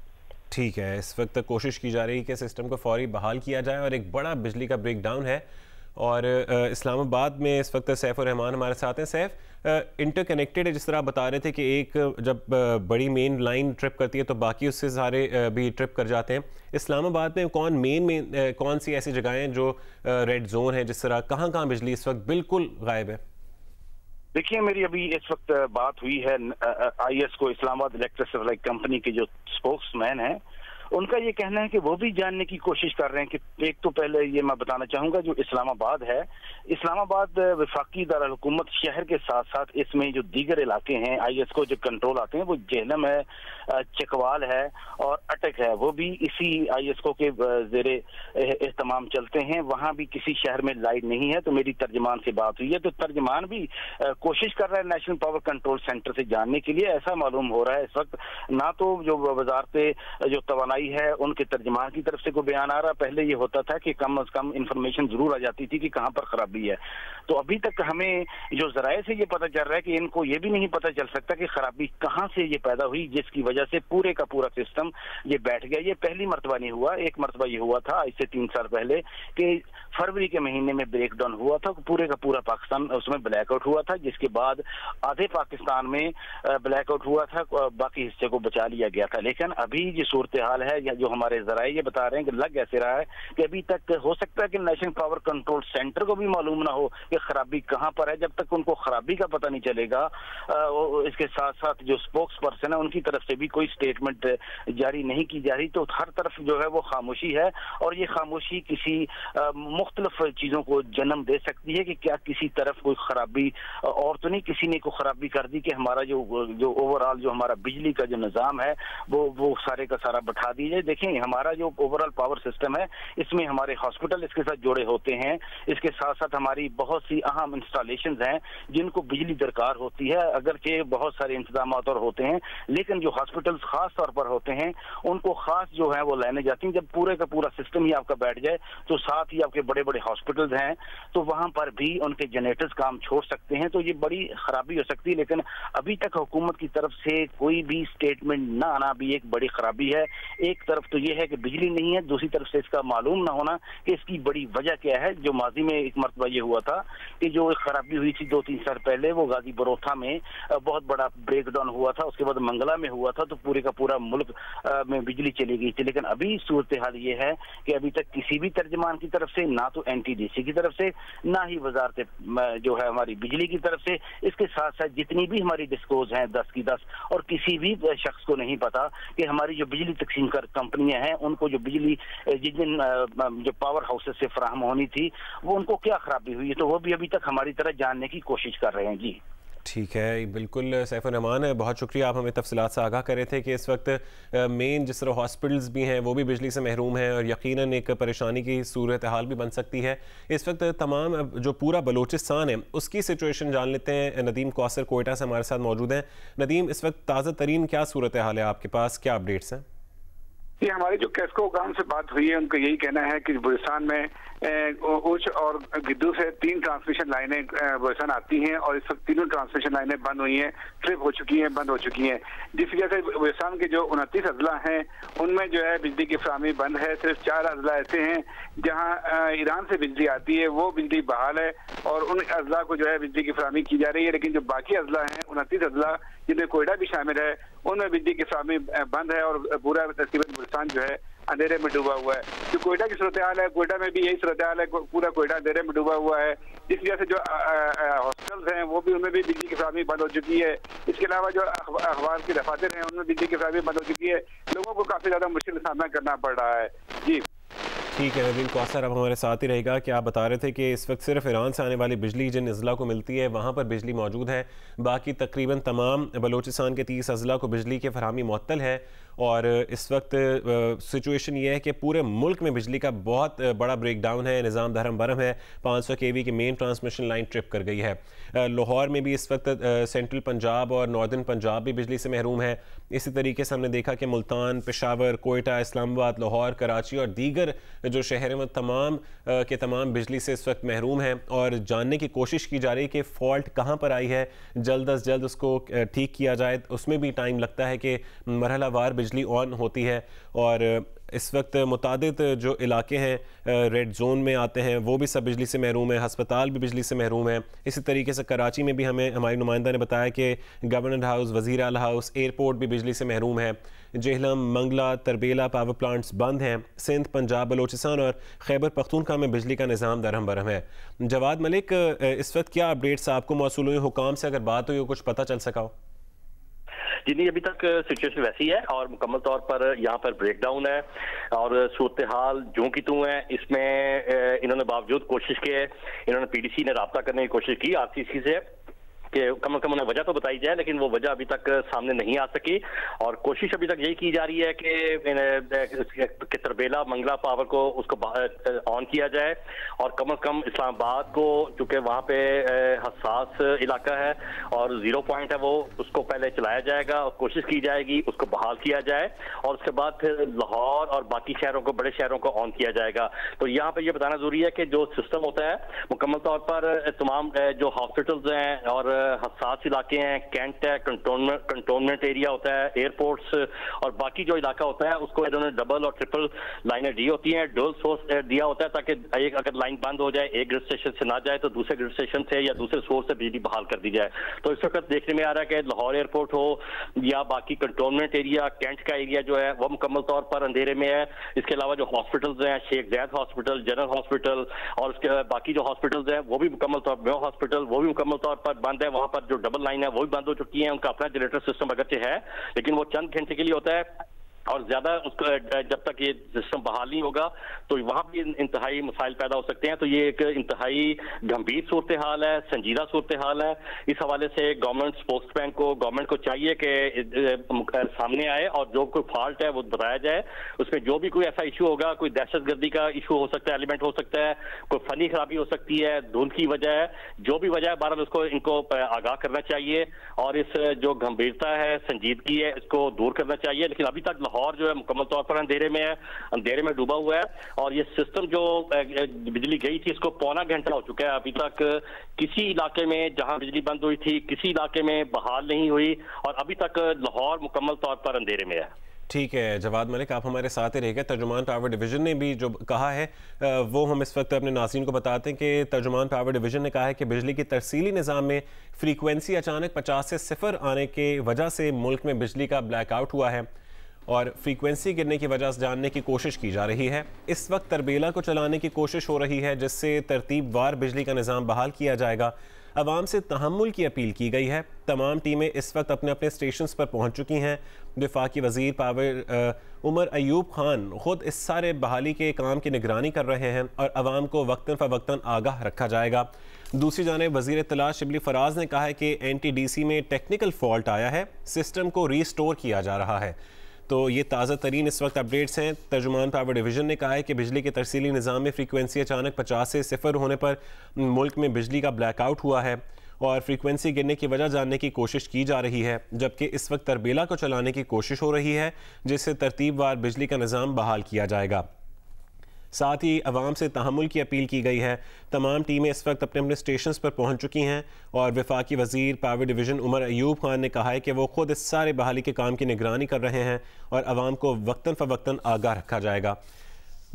[SPEAKER 1] ठीक है, इस वक्त कोशिश की जा रही है कि सिस्टम को फौरी बहाल किया जाए और एक बड़ा बिजली का ब्रेकडाउन है। और इस्लामाबाद में इस वक्त सैफुर रहमान हमारे साथ हैं। सैफ, इंटरकनेक्टेड है, जिस तरह आप बता रहे थे कि एक जब बड़ी मेन लाइन ट्रिप करती है तो बाकी उससे सारे भी ट्रिप कर जाते हैं। इस्लामाबाद में कौन सी ऐसी जगहें हैं जो रेड जोन है, जिस तरह कहाँ कहाँ बिजली इस वक्त बिल्कुल गायब है?
[SPEAKER 5] देखिए, मेरी अभी इस वक्त बात हुई है IES को, इस्लामाबाद इलेक्ट्रिक सप्लाई कंपनी के जो स्पोक्समैन है, उनका ये कहना है कि वो भी जानने की कोशिश कर रहे हैं कि एक तो पहले ये मैं बताना चाहूंगा, जो इस्लामाबाद है, इस्लामाबाद वफाकी दारुल हुकूमत शहर के साथ साथ इसमें जो दीगर इलाके हैं IES को जो कंट्रोल आते हैं, वो जेहलम है, चकवाल है और अटक है, वो भी इसी IES को के जेरे एहतमाम चलते हैं। वहां भी किसी शहर में लाइट नहीं है। तो मेरी तर्जमान से बात हुई है, तो तर्जमान भी कोशिश कर रहा है नेशनल पावर कंट्रोल सेंटर से जानने के लिए। ऐसा मालूम हो रहा है इस वक्त ना तो जो वजारत जो तवानाई है उनके तर्जमान की तरफ से कोई बयान आ रहा। पहले ये होता था कि कम अज कम इंफॉर्मेशन जरूर आ जाती थी कि कहां पर खराबी है। तो अभी तक हमें जो जराये से ये पता चल रहा है कि इनको ये भी नहीं पता चल सकता कि खराबी कहां से ये पैदा हुई, जिसकी वजह से पूरे का पूरा सिस्टम ये बैठ गया। ये पहली मरतबा नहीं हुआ, एक मरतबा ये हुआ था आज से 3 साल पहले कि फरवरी के महीने में ब्रेकडाउन हुआ था, पूरे का पूरा पाकिस्तान उसमें ब्लैकआउट हुआ था, जिसके बाद आधे पाकिस्तान में ब्लैकआउट हुआ था, बाकी हिस्से को बचा लिया गया था। लेकिन अभी जो सूरत हाल है, या जो हमारे जराये ये बता रहे हैं कि लग ऐसे रहा है कि अभी तक हो सकता है कि नेशनल पावर कंट्रोल सेंटर को भी मालूम ना हो कि खराबी कहां पर है। जब तक उनको खराबी का पता नहीं चलेगा, इसके साथ साथ जो स्पोक्स पर्सन है उनकी तरफ से भी कोई स्टेटमेंट जारी नहीं की जा रही, तो हर तरफ जो है वो खामोशी है। और ये खामोशी किसी मुख्तलिफ चीजों को जन्म दे सकती है कि क्या किसी तरफ कोई खराबी और तो नहीं किसी ने कोई खराबी कर दी कि हमारा जो ओवरऑल जो हमारा बिजली का जो निजाम है वो सारे का सारा बैठा दीजिए। देखें, हमारा जो ओवरऑल पावर सिस्टम है इसमें हमारे हॉस्पिटल इसके साथ जुड़े होते हैं, इसके साथ साथ हमारी बहुत सी अहम इंस्टॉलेशंस हैं जिनको बिजली दरकार होती है। अगरचे बहुत सारे इंतजाम और होते हैं, लेकिन जो हॉस्पिटल्स खास तौर पर होते हैं उनको खास जो है वो लेने जाती हैं। जब पूरे का पूरा सिस्टम ही आपका बैठ जाए तो साथ ही आपके बड़े बड़े हॉस्पिटल्स हैं तो वहां पर भी उनके जनरेटर्स काम छोड़ सकते हैं, तो ये बड़ी खराबी हो सकती है। लेकिन अभी तक हुकूमत की तरफ से कोई भी स्टेटमेंट ना आना भी एक बड़ी खराबी है। एक तरफ तो ये है कि बिजली नहीं है, दूसरी तरफ से इसका मालूम ना होना कि इसकी बड़ी वजह क्या है। जो माजी में एक मरतबा ये हुआ था कि जो एक खराबी हुई थी 2-3 साल पहले, वो गाजी बरोथा में बहुत बड़ा ब्रेकडाउन हुआ था, उसके बाद मंगला में हुआ था, तो पूरे का पूरा मुल्क में बिजली चली गई थी। लेकिन अभी सूरत हाल ये है कि अभी तक किसी भी तर्जमान की तरफ से, ना तो NTDC की तरफ से, ना ही वजारत जो है हमारी बिजली की तरफ से, इसके साथ साथ जितनी भी हमारी डिस्कोज हैं 10 की 10, और किसी भी शख्स को नहीं पता कि हमारी जो बिजली तकसीम कर कंपनियां हैं उनको जो बिजली जिन जो पावर हाउसेस से फराहम होनी थी वो उनको क्या खराबी हुई है, तो वो भी अभी तक हमारी तरह जानने की कोशिश कर रहे हैं। जी
[SPEAKER 1] ठीक है, बिल्कुल सैफुर रहमान, बहुत शुक्रिया, आप हमें तफसीलात से आगाह कर रहे थे कि इस वक्त मेन जिस तरह हॉस्पिटल्स भी हैं वो भी बिजली से महरूम हैं और यकीनन एक परेशानी की सूरत हाल भी बन सकती है। इस वक्त तमाम जो पूरा बलूचिस्तान है उसकी सिचुएशन जान लेते हैं। नदीम कौसर कोयटा से हमारे साथ मौजूद हैं। नदीम, इस वक्त ताज़ा तरीन क्या सूरत हाल है आपके पास, क्या अपडेट्स हैं?
[SPEAKER 4] ये हमारी जो कैस्को गांव से बात हुई है उनका यही कहना है कि बलूचिस्तान में उच और गिद्दू से 3 ट्रांसमिशन लाइनें बलूचिस्तान आती हैं और इस वक्त तीनों ट्रांसमिशन लाइनें बंद हुई हैं, ट्रिप हो चुकी हैं, बंद हो चुकी हैं, जिस वजह से बलूचिस्तान के जो 29 अजला हैं उनमें जो है बिजली की फराहमी बंद है। सिर्फ 4 अजला ऐसे हैं जहाँ ईरान से बिजली आती है, वो बिजली बहाल है और उन अजला को जो है बिजली की फराहमी की जा रही है। लेकिन जो बाकी अजला हैं 29 अजला जिनमें कोयटा भी शामिल है, उनमें बिजली की फराहमी बंद है और पूरा तकरीबन बलूचिस्तान जो है अंधेरे में डूबा हुआ है। जो कोयटा की सूरत हाल है, कोयटा में भी यही सूरत हाल है, पूरा कोयटा अंधेरे में डूबा हुआ है, जिस वजह से जो हॉस्पिटल्स हैं वो भी उनमें भी बिजली की फराहमी बंद हो चुकी है। इसके अलावा जो अखबार की दफातर हैं उनमें बिजली की फराहमी बंद हो चुकी है। लोगों को काफी ज्यादा मुश्किल का सामना करना पड़ रहा है। जी
[SPEAKER 1] ठीक है नवीन कौसर, अब हमारे साथ ही रहेगा कि आप बता रहे थे कि इस वक्त सिर्फ ईरान से आने वाली बिजली जिन अजला को मिलती है वहाँ पर बिजली मौजूद है, बाकी तकरीबन तमाम बलूचिस्तान के 30 अजला को बिजली की फरहमी मुअत्तल है। और इस वक्त सिचुएशन ये है कि पूरे मुल्क में बिजली का बहुत बड़ा ब्रेक डाउन है, निज़ाम धर्म बरम है, 500 kV की मेन ट्रांसमिशन लाइन ट्रिप कर गई है। लाहौर में भी इस वक्त सेंट्रल पंजाब और नॉर्दर्न पंजाब भी बिजली से महरूम है। इसी तरीके से हमने देखा कि मुल्तान, पेशावर, कोयटा, इस्लामाबाद, लाहौर, कराची और दीगर जो शहर हैं तमाम के तमाम बिजली से इस वक्त महरूम हैं। और जानने की कोशिश की जा रही है कि फ़ॉल्ट कहाँ पर आई है, जल्द अज जल्द उसको ठीक किया जाए। उसमें भी टाइम लगता है कि मरहलावार बिजली ऑन होती है। और इस वक्त मुतादिद जो इलाके हैं रेड जोन में आते हैं वो भी सब बिजली से महरूम है, हस्पताल भी बिजली से महरूम है। इसी तरीके से कराची में भी हमें हमारी नुमाइंदा ने बताया कि गवर्नमेंट हाउस, वज़ीर आला हाउस, एयरपोर्ट भी बिजली से महरूम है। जेहलम, मंगला, तरबेला पावर प्लांट्स बंद हैं। सिंध, पंजाब, बलोचिस्तान और खैबर पख्तूनख्वा में बिजली का निज़ाम दरहम बरहम है। जवाद मलिक, इस वक्त क्या अपडेट्स आपको मौसूल हुई, हुकाम से अगर बात हुई हो, कुछ पता चल सका हो?
[SPEAKER 2] जी नहीं, अभी तक सिचुएशन वैसी है और मुकम्मल तौर पर यहाँ पर ब्रेक डाउन है और सूरत हाल जो की तू है। इसमें इन्होंने बावजूद कोशिश की है, इन्होंने पीडीसी ने रब्ता करने की कोशिश की आरसीसी से कि कम से कम उन्हें वजह तो बताई जाए, लेकिन वो वजह अभी तक सामने नहीं आ सकी। और कोशिश अभी तक यही की जा रही है कि तरबेला मंगला पावर को उसको ऑन किया जाए और कम से कम इस्लामाबाद को, चूंकि वहाँ पे हसास इलाका है और 0 पॉइंट है, वो उसको पहले चलाया जाएगा और कोशिश की जाएगी उसको बहाल किया जाए और उसके बाद फिर लाहौर और बाकी शहरों को, बड़े शहरों को ऑन किया जाएगा। तो यहाँ पे ये बताना जरूरी है कि जो सिस्टम होता है मुकम्मल तौर पर तमाम जो हॉस्पिटल्स हैं और हसास इलाके हैं, कैंट है, कंटोनमेंट एरिया होता है, एयरपोर्ट्स और बाकी जो इलाका होता है उसको इन्होंने डबल और ट्रिपल लाइनें दी होती हैं, डुअल सोर्स दिया होता है ताकि एक अगर लाइन बंद हो जाए, एक ग्रिड स्टेशन से ना जाए तो दूसरे ग्रिड स्टेशन से या दूसरे सोर्स से बिजली बहाल कर दी जाए। तो इस वक्त देखने में आ रहा है कि लाहौर एयरपोर्ट हो या बाकी कंटोनमेंट एरिया, कैंट का एरिया जो है वो मुकम्मल तौर पर अंधेरे में है। इसके अलावा जो हॉस्पिटल्स हैं, शेख ज़ैद हॉस्पिटल, जनरल हॉस्पिटल और उसके बाकी जो हॉस्पिटल्स हैं वो भी मुकम्मल तौर पर, हॉस्पिटल वो भी मुकम्मल तौर पर बंद है। वहां पर जो डबल लाइन है वो भी बंद हो चुकी है। उनका अपना जनरेटर सिस्टम अगरचे है लेकिन वो चंद घंटे के लिए होता है और ज्यादा उसको जब तक ये सिस्टम बहाल नहीं होगा तो वहां भी इंतहाई मसाइल पैदा हो सकते हैं। तो ये एक इंतहाई गंभीर सूरत हाल है, संजीदा सूरत हाल है। इस हवाले से गवर्नमेंट स्पोक्समैन को, गवर्नमेंट को चाहिए कि सामने आए और जो कोई फॉल्ट है वो बताया जाए। उसमें जो भी कोई ऐसा इशू होगा, कोई दहशतगर्दी का इशू हो सकता है, एलिमेंट हो सकता है, कोई फनी खराबी हो सकती है, धुंध की वजह है, जो भी वजह है बहरहाल उसको इनको आगाह करना चाहिए और इस जो गंभीरता है, संजीदगी है, इसको दूर करना चाहिए। लेकिन अभी तक और जो है मुकम्मल तौर पर अंधेरे में है, अंधेरे में डूबा हुआ है और ये सिस्टम जो बिजली गई थी इसको पौना घंटा हो चुका है। अभी तक किसी इलाके में जहां बिजली बंद हुई थी किसी इलाके में बहाल नहीं हुई और अभी तक लाहौर मुकम्मल तौर पर अंधेरे में है।
[SPEAKER 1] ठीक है जवाद मलिक, आप हमारे साथ ही रहेगा। तर्जुमान पावर डिवीजन ने भी जो कहा है वो हम इस वक्त अपने नाज़रीन को बताते हैं कि तर्जुमान पावर डिवीजन ने कहा है कि बिजली की तरसीली निज़ाम में फ्रीक्वेंसी अचानक 50 से 0 आने की वजह से मुल्क में बिजली का ब्लैकआउट हुआ है और फ्रीक्वेंसी गिरने की वजह से जानने की कोशिश की जा रही है। इस वक्त तरबेला को चलाने की कोशिश हो रही है जिससे तरतीबवार बिजली का निज़ाम बहाल किया जाएगा। अवाम से तहम्मुल की अपील की गई है। तमाम टीमें इस वक्त अपने अपने स्टेशंस पर पहुंच चुकी हैं। वफाकी वज़ीर पावर उमर अयूब खान ख़ुद इस सारे बहाली के काम की निगरानी कर रहे हैं और अवाम को वक्तन फ़वक्तन आगाह रखा जाएगा। दूसरी जानिब वज़ीर इत्तला शिबली फराज ने कहा है कि NTDC में टेक्निकल फॉल्ट आया है, सिस्टम को रीस्टोर किया जा रहा है। तो ये ताज़ा तरीन इस वक्त अपडेट्स हैं। तर्जुमान पावर डिवीजन ने कहा है कि बिजली के तरसीली निज़ाम में फ्रीक्वेंसी अचानक 50 से 0 होने पर मुल्क में बिजली का ब्लैकआउट हुआ है और फ्रीक्वेंसी गिरने की वजह जानने की कोशिश की जा रही है, जबकि इस वक्त तरबेला को चलाने की कोशिश हो रही है जिससे तरतीबवार बिजली का निज़ाम बहाल किया जाएगा। साथ ही अवाम से तहम्मुल की अपील की गई है। तमाम टीमें इस वक्त अपने अपने स्टेशंस पर पहुंच चुकी हैं और वफाकी वज़ीर पावर डिवीज़न उमर अयूब खान ने कहा है कि वो ख़ुद इस सारे बहाली के काम की निगरानी कर रहे हैं और अवाम को वक्तन फ़वक्तन आगाह रखा जाएगा।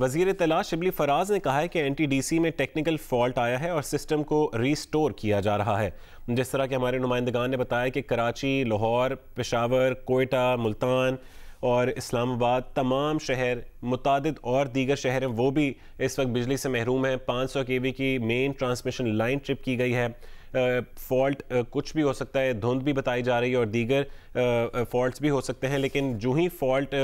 [SPEAKER 1] वज़ीर इत्तला शिबली फराज ने कहा है कि NTDC में टेक्निकल फॉल्ट आया है और सिस्टम को रीस्टोर किया जा रहा है। जिस तरह के हमारे नुमाइंदगान ने बताया कि कराची, लाहौर, पेशावर, कोयटा, मुल्तान और इस्लामाबाद तमाम शहर, मुतादिद और दीगर शहर हैं वो भी इस वक्त बिजली से महरूम हैं। 500 kV की मेन ट्रांसमिशन लाइन ट्रिप की गई है। फॉल्ट कुछ भी हो सकता है, धुंध भी बताई जा रही है और दीगर फॉल्ट्स भी हो सकते हैं, लेकिन जो ही फॉल्ट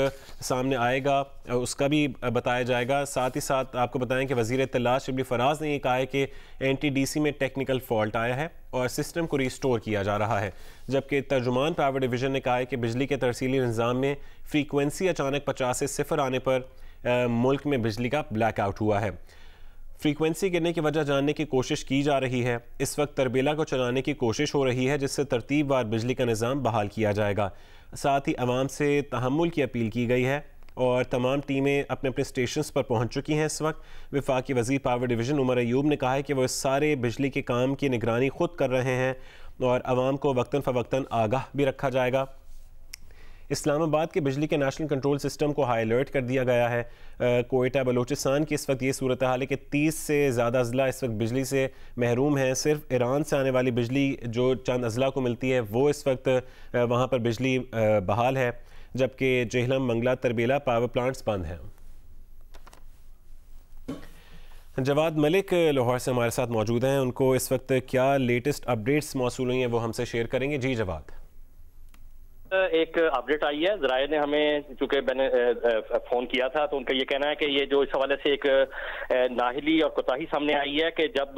[SPEAKER 1] सामने आएगा उसका भी बताया जाएगा। साथ ही साथ आपको बताएं कि वज़ीर इत्तलात शिबली फराज ने ये कहा है कि NTDC में टेक्निकल फॉल्ट आया है और सिस्टम को रिस्टोर किया जा रहा है, जबकि तर्जुमान पावर डिवीज़न ने कहा है कि बिजली के तरसीली निज़ाम में फ्रीक्वेंसी अचानक 50 से 0 आने पर मुल्क में बिजली का ब्लैकआउट हुआ है। फ्रीक्वेंसी गिरने की वजह जानने की कोशिश की जा रही है। इस वक्त तरबेला को चलाने की कोशिश हो रही है, जिससे तरतीबवार बिजली का निज़ाम बहाल किया जाएगा। साथ ही अवाम से तहम्मुल की अपील की गई है और तमाम टीमें अपने अपने स्टेशंस पर पहुंच चुकी हैं। इस वक्त वफाकी वज़ीर पावर डिवीज़न उमर अयूब ने कहा है कि वो सारे बिजली के काम की निगरानी खुद कर रहे हैं और अवाम को वक्तन फ़वक्तन आगाह भी रखा जाएगा। इस्लामाबाद के बिजली के नेशनल कंट्रोल सिस्टम को हाई अलर्ट कर दिया गया है। कोयटा बलूचिस्तान की इस वक्त ये सूरत हाल है कि 30 से ज़्यादा अज़ला इस वक्त बिजली से महरूम हैं। सिर्फ ईरान से आने वाली बिजली जो चंद अज़ला को मिलती है वो इस वक्त वहाँ पर बिजली बहाल है, जबकि जेहलम, मंगला, तरबेला पावर प्लांट्स बंद हैं। जवाद मलिक लाहौर से हमारे साथ मौजूद हैं, उनको इस वक्त क्या लेटेस्ट अपडेट्स मौसूल हुई हैं वो हमसे शेयर करेंगे। जी जवाद।
[SPEAKER 2] एक अपडेट आई है, जराए ने हमें, चूंकि मैंने फोन किया था तो उनका ये कहना है कि ये जो इस हवाले से एक नाहिली और कोताही सामने आई है कि जब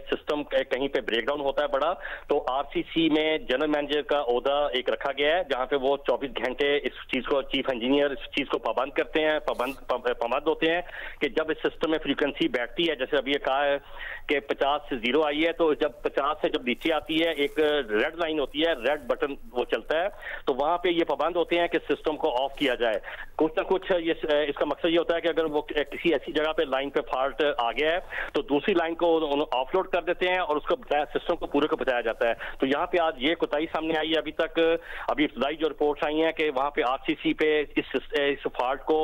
[SPEAKER 2] सिस्टम कहीं पे ब्रेकडाउन होता है बड़ा, तो RCC में जनरल मैनेजर का ओहदा एक रखा गया है, जहां पे वो 24 घंटे इस चीज को, चीफ इंजीनियर इस चीज को पाबंद करते हैं, पाबंद होते हैं कि जब इस सिस्टम में फ्रीक्वेंसी बैठती है, जैसे अभी ये कहा है कि 50 से 0 आई है, तो जब 50 से जब नीचे आती है एक रेड लाइन होती है, रेड बटन वो चलता है, तो वहां पे ये पाबंद होते हैं कि सिस्टम को ऑफ किया जाए। कुछ ना कुछ ये इसका मकसद ये होता है कि अगर वो किसी ऐसी जगह पे लाइन पे फॉल्ट आ गया है तो दूसरी लाइन को ऑफलोड कर देते हैं और उसको सिस्टम को पूरे को बचाया जाता है। तो यहाँ पे आज ये कोताही सामने आई है। अभी इब्तदाई जो रिपोर्ट्स आई हैं कि वहाँ पे RCC पे इस फॉल्ट को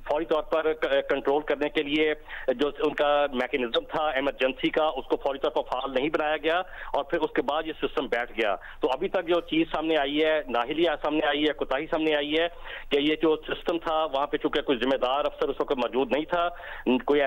[SPEAKER 2] फौरी तौर पर कंट्रोल करने के लिए जो उनका मैकेनिज्म था इमरजेंसी का, उसको फौरी तौर पर फाल नहीं बनाया गया और फिर उसके बाद ये सिस्टम बैठ गया। तो अभी तक जो चीज सामने आई है, नाहिली सामने आई है, कोताही सामने आई है कि ये जो सिस्टम था वहां पे चूंकि कोई जिम्मेदार अफसर उस वक्त मौजूद नहीं था, कोई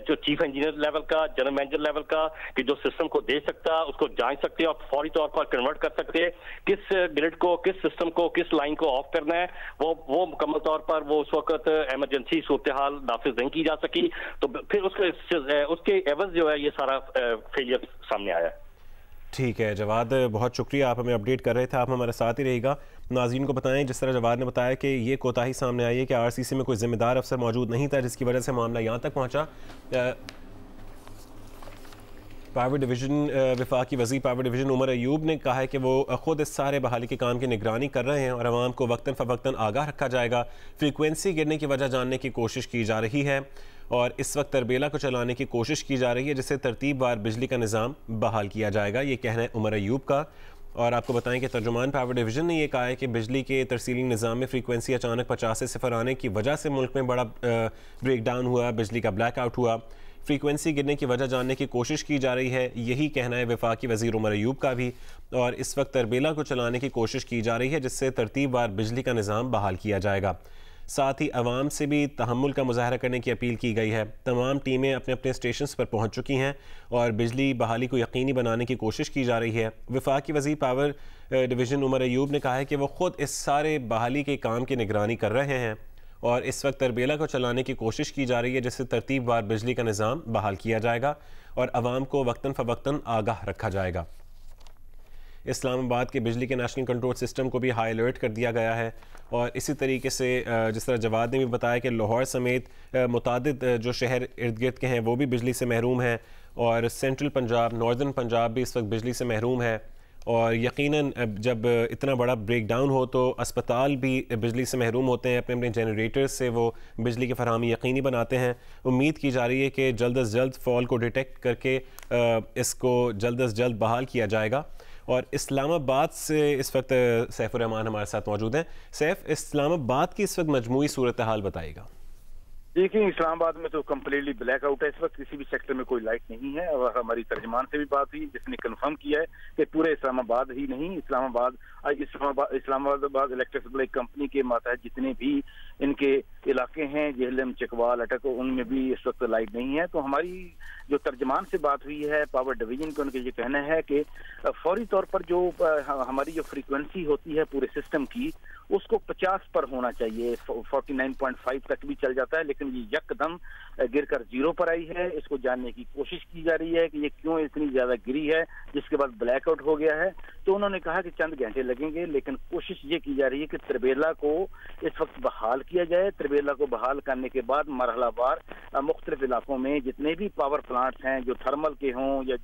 [SPEAKER 2] जो चीफ इंजीनियर लेवल का, जनरल मैनेजर लेवल का, कि जो सिस्टम को देख सकता, उसको जांच सकते और फौरी तौर पर कन्वर्ट कर सकते किस ग्रिड को, किस सिस्टम को, किस लाइन को ऑफ करना है, वो मुकम्मल तौर पर वो उस वक्त इमरजेंसी सूरत हाल नाफिज नहीं की जा सकी। तो फिर उसके एवज जो है ये सारा फेलियर सामने आया।
[SPEAKER 1] ठीक है जवाद, बहुत शुक्रिया, आप हमें अपडेट कर रहे थे, आप हमारे साथ ही रहेगा। नाज़रीन को बताएं, जिस तरह जवाद ने बताया कि ये कोताही सामने आई है कि RCC में कोई जिम्मेदार अफसर मौजूद नहीं था, जिसकी वजह से मामला यहाँ तक पहुँचा। पावर डिवीज़न वफाकी वज़ीर पावर डिवीज़न उमर अयूब ने कहा है कि वो ख़ुद इस सारे बहाली के काम की निगरानी कर रहे हैं और आवाम को वक्तन फ़वक्तन आगाह रखा जाएगा। फ्रीक्वेंसी गिरने की वजह जानने की कोशिश की जा रही है और इस वक्त तरबेला को चलाने की कोशिश की जा रही है, जिससे तरतीबवार बिजली का निज़ाम बहाल किया जाएगा। ये कहना है उमर अयूब का। और आपको बताएं कि तर्जुमान पावर डिवीज़न ने यह कहा है कि बिजली के तरसीली निज़ाम में फ्रीक्वेंसी अचानक 50 से 0 आने की वजह से मुल्क में बड़ा ब्रेकडाउन हुआ, बिजली का ब्लैकआउट हुआ। फ्रीक्वेंसी गिरने की वजह जानने की कोशिश की जा रही है, यही कहना है वफाकी वज़ीर उमर अयूब का भी। और इस वक्त तरबेला को चलाने की कोशिश की जा रही है, जिससे तरतीबवार बिजली का निज़ाम बहाल किया जाएगा। साथ ही अवाम से भी तहम्मुल का मुजाहरा करने की अपील की गई है। तमाम टीमें अपने अपने स्टेशंस पर पहुंच चुकी हैं और बिजली बहाली को यकीनी बनाने की कोशिश की जा रही है। वफाकी वज़ीर पावर डिवीज़न उमर अयूब ने कहा है कि वो ख़ुद इस सारे बहाली के काम की निगरानी कर रहे हैं और इस वक्त तरबेला को चलाने की कोशिश की जा रही है, जिससे तरतीबवार बिजली का निज़ाम बहाल किया जाएगा और अवाम को वक्तन फ़वक्तन आगाह रखा जाएगा। इस्लामाबाद के बिजली के नेशनल कंट्रोल सिस्टम को भी हाई अलर्ट कर दिया गया है और इसी तरीके से जिस तरह जवाद ने भी बताया कि लाहौर समेत मुतादिद जो शहर इर्द गिर्द के हैं वो भी बिजली से महरूम हैं और सेंट्रल पंजाब, नॉर्दर्न पंजाब भी इस वक्त बिजली से महरूम है। और यकीनन जब इतना बड़ा ब्रेकडाउन हो तो अस्पताल भी बिजली से महरूम होते हैं, अपने अपने जनरेटर्स से वो बिजली की फरहमी यकीनी बनाते हैं। उम्मीद की जा रही है कि जल्द अज जल्द फॉल को डिटेक्ट करके इसको जल्द अज जल्द बहाल किया जाएगा। और इस्लामाबाद से इस वक्त सैफुर रहमान हमारे साथ मौजूद हैं। सैफ, इस्लामाबाद की इस वक्त मजमूई सूरत हाल बताइएगा।
[SPEAKER 5] देखिए, इस्लामाबाद में तो कम्प्लीटली ब्लैकआउट है इस वक्त, किसी भी सेक्टर में कोई लाइट नहीं है। और हमारी तर्जमान से भी बात हुई जिसने कंफर्म किया है कि पूरे इस्लामाबाद ही नहीं, इस्लामाबाद इलेक्ट्रिक सप्लाई कंपनी के मातहत जितने भी इनके इलाके हैं, जेहलम, चकवाल, अटक, उनमें भी इस वक्त लाइट नहीं है। तो हमारी जो तर्जमान से बात हुई है पावर डिवीजन का, उनका ये कहना है कि फौरी तौर पर जो हमारी जो फ्रीक्वेंसी होती है पूरे सिस्टम की, उसको 50 पर होना चाहिए। 49.5 तक भी चल जाता है, लेकिन ये यकदम गिरकर 0 पर आई है। इसको जानने की कोशिश की जा रही है कि ये क्यों इतनी ज्यादा गिरी है, जिसके बाद ब्लैकआउट हो गया है। तो उन्होंने कहा कि चंद घंटे लगेंगे, लेकिन कोशिश ये की जा रही है कि त्रिबेला को इस वक्त बहाल किया जाए। त्रिबेला को बहाल करने के बाद मरहलावार मुख्तलिफ इलाकों में जितने भी पावर प्लांट्स हैं, जो थर्मल के हों या